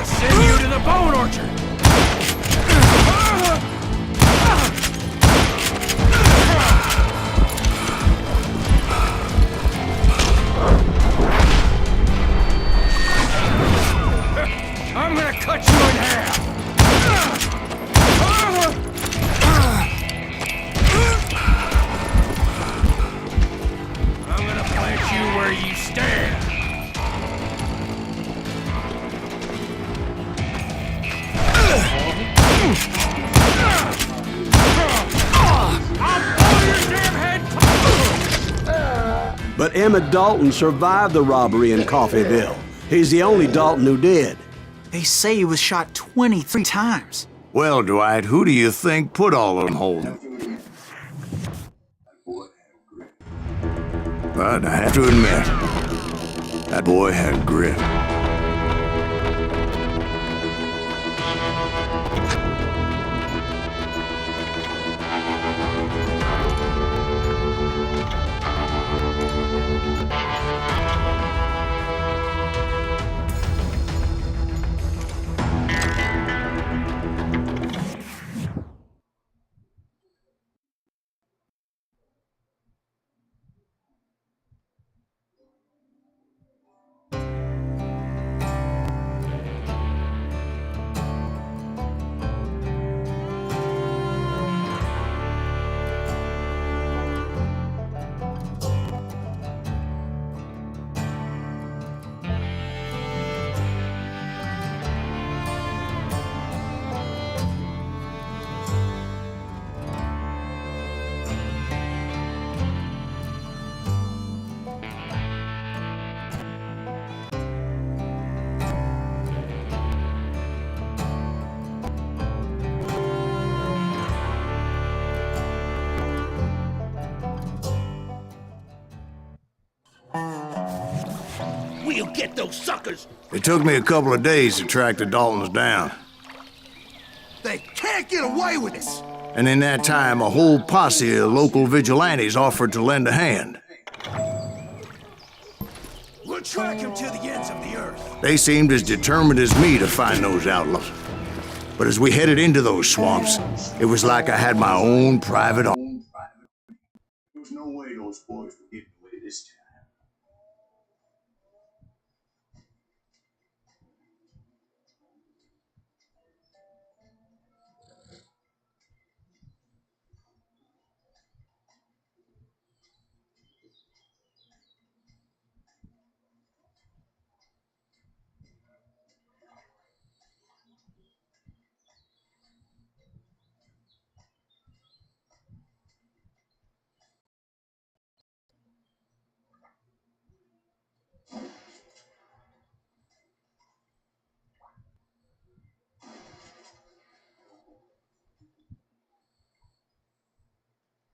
Send you to the bone orchard! I'm gonna cut you in half! I'm gonna plant you where you stand! But Emmett Dalton survived the robbery in Coffeyville. He's the only Dalton who did. They say he was shot 23 times. Well, Dwight, who do you think put all of them holding? But I have to admit, that boy had grit. We'll get those suckers. It took me a couple of days to track the Daltons down. They can't get away with this! And in that time, a whole posse of local vigilantes offered to lend a hand. We'll track him to the ends of the earth. They seemed as determined as me to find those outlaws. But as we headed into those swamps, it was like I had my own private army. There was no way those boys were getting away this time.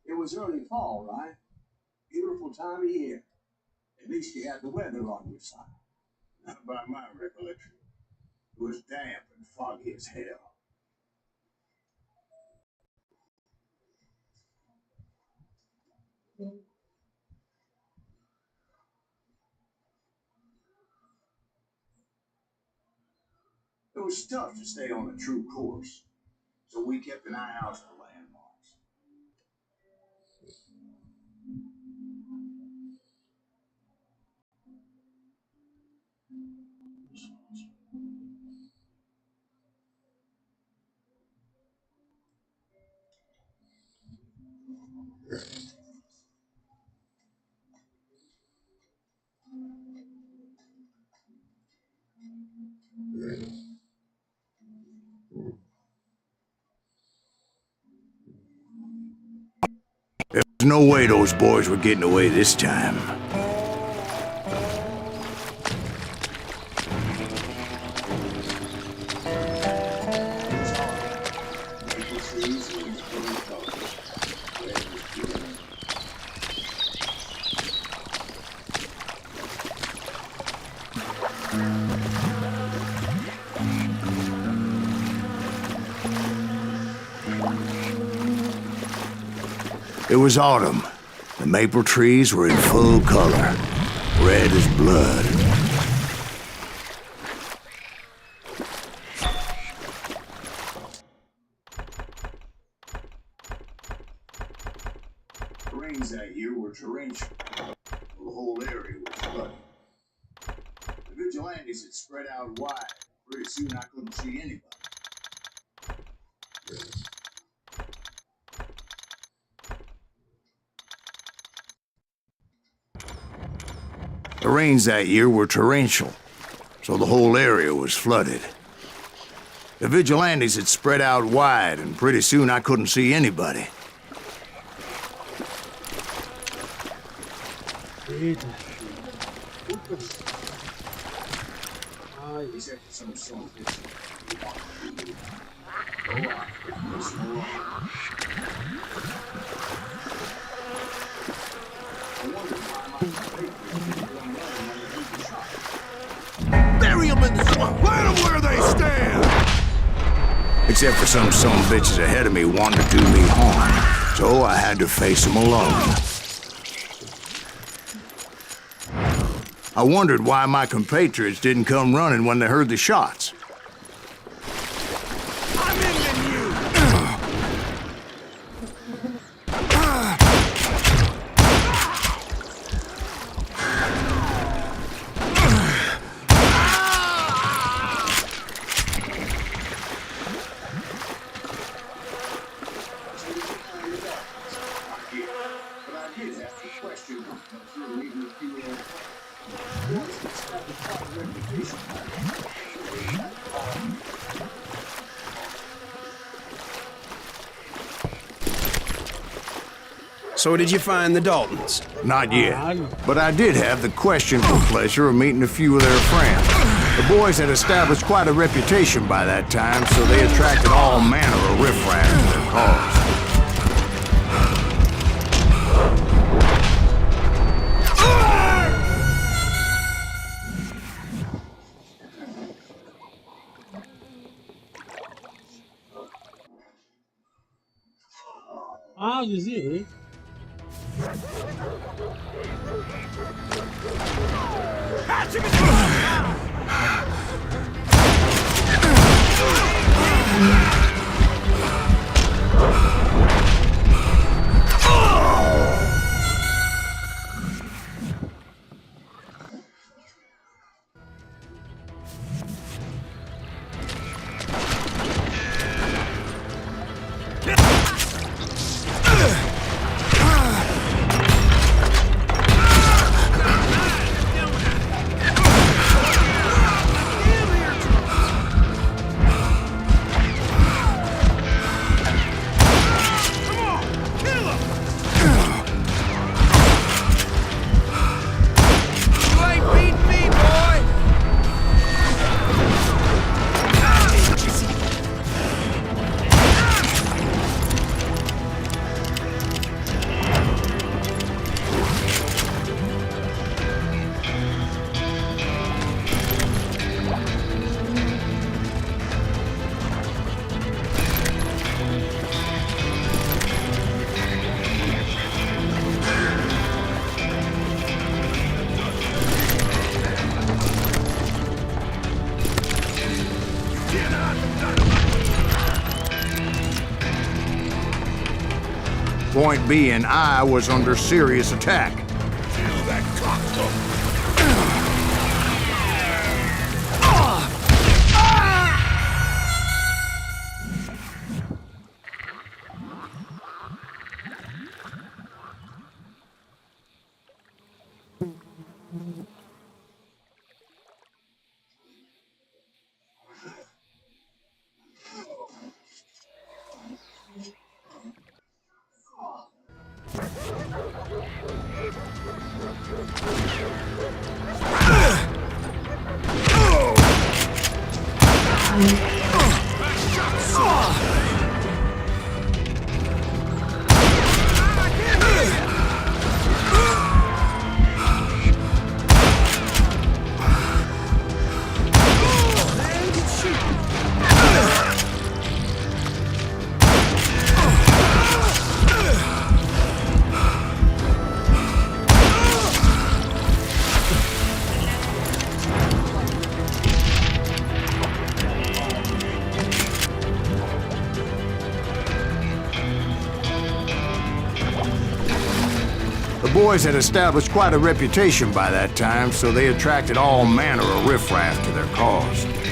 It was early fall, right? Beautiful time of year. At least you had the weather on your side. Not by my recollection. It was damp and foggy as hell. It was tough to stay on a true course, so we kept an eye out for landmarks. There was no way those boys were getting away this time. It was autumn. The maple trees were in full color, red as blood. The rains that year were torrential. The whole area was flooded. The vigilantes had spread out wide. Pretty soon I couldn't see anybody. The rains that year were torrential, so the whole area was flooded. The vigilantes had spread out wide, and pretty soon I couldn't see anybody. Except for some soldiers. Bury them in the swamp! Let them where they stand! Except for some bitches ahead of me wanted to do me harm, so I had to face them alone. I wondered why my compatriots didn't come running when they heard the shots. I'm in than you! But I did have to question them. So did you find the Daltons? Not yet, but I did have the questionable pleasure of meeting a few of their friends. The boys had established quite a reputation by that time, so they attracted all manner of riffraff to their cause. demais aí. Point being, I was under serious attack. Kill that cocksucker. The boys had established quite a reputation by that time, so they attracted all manner of riffraff to their cause.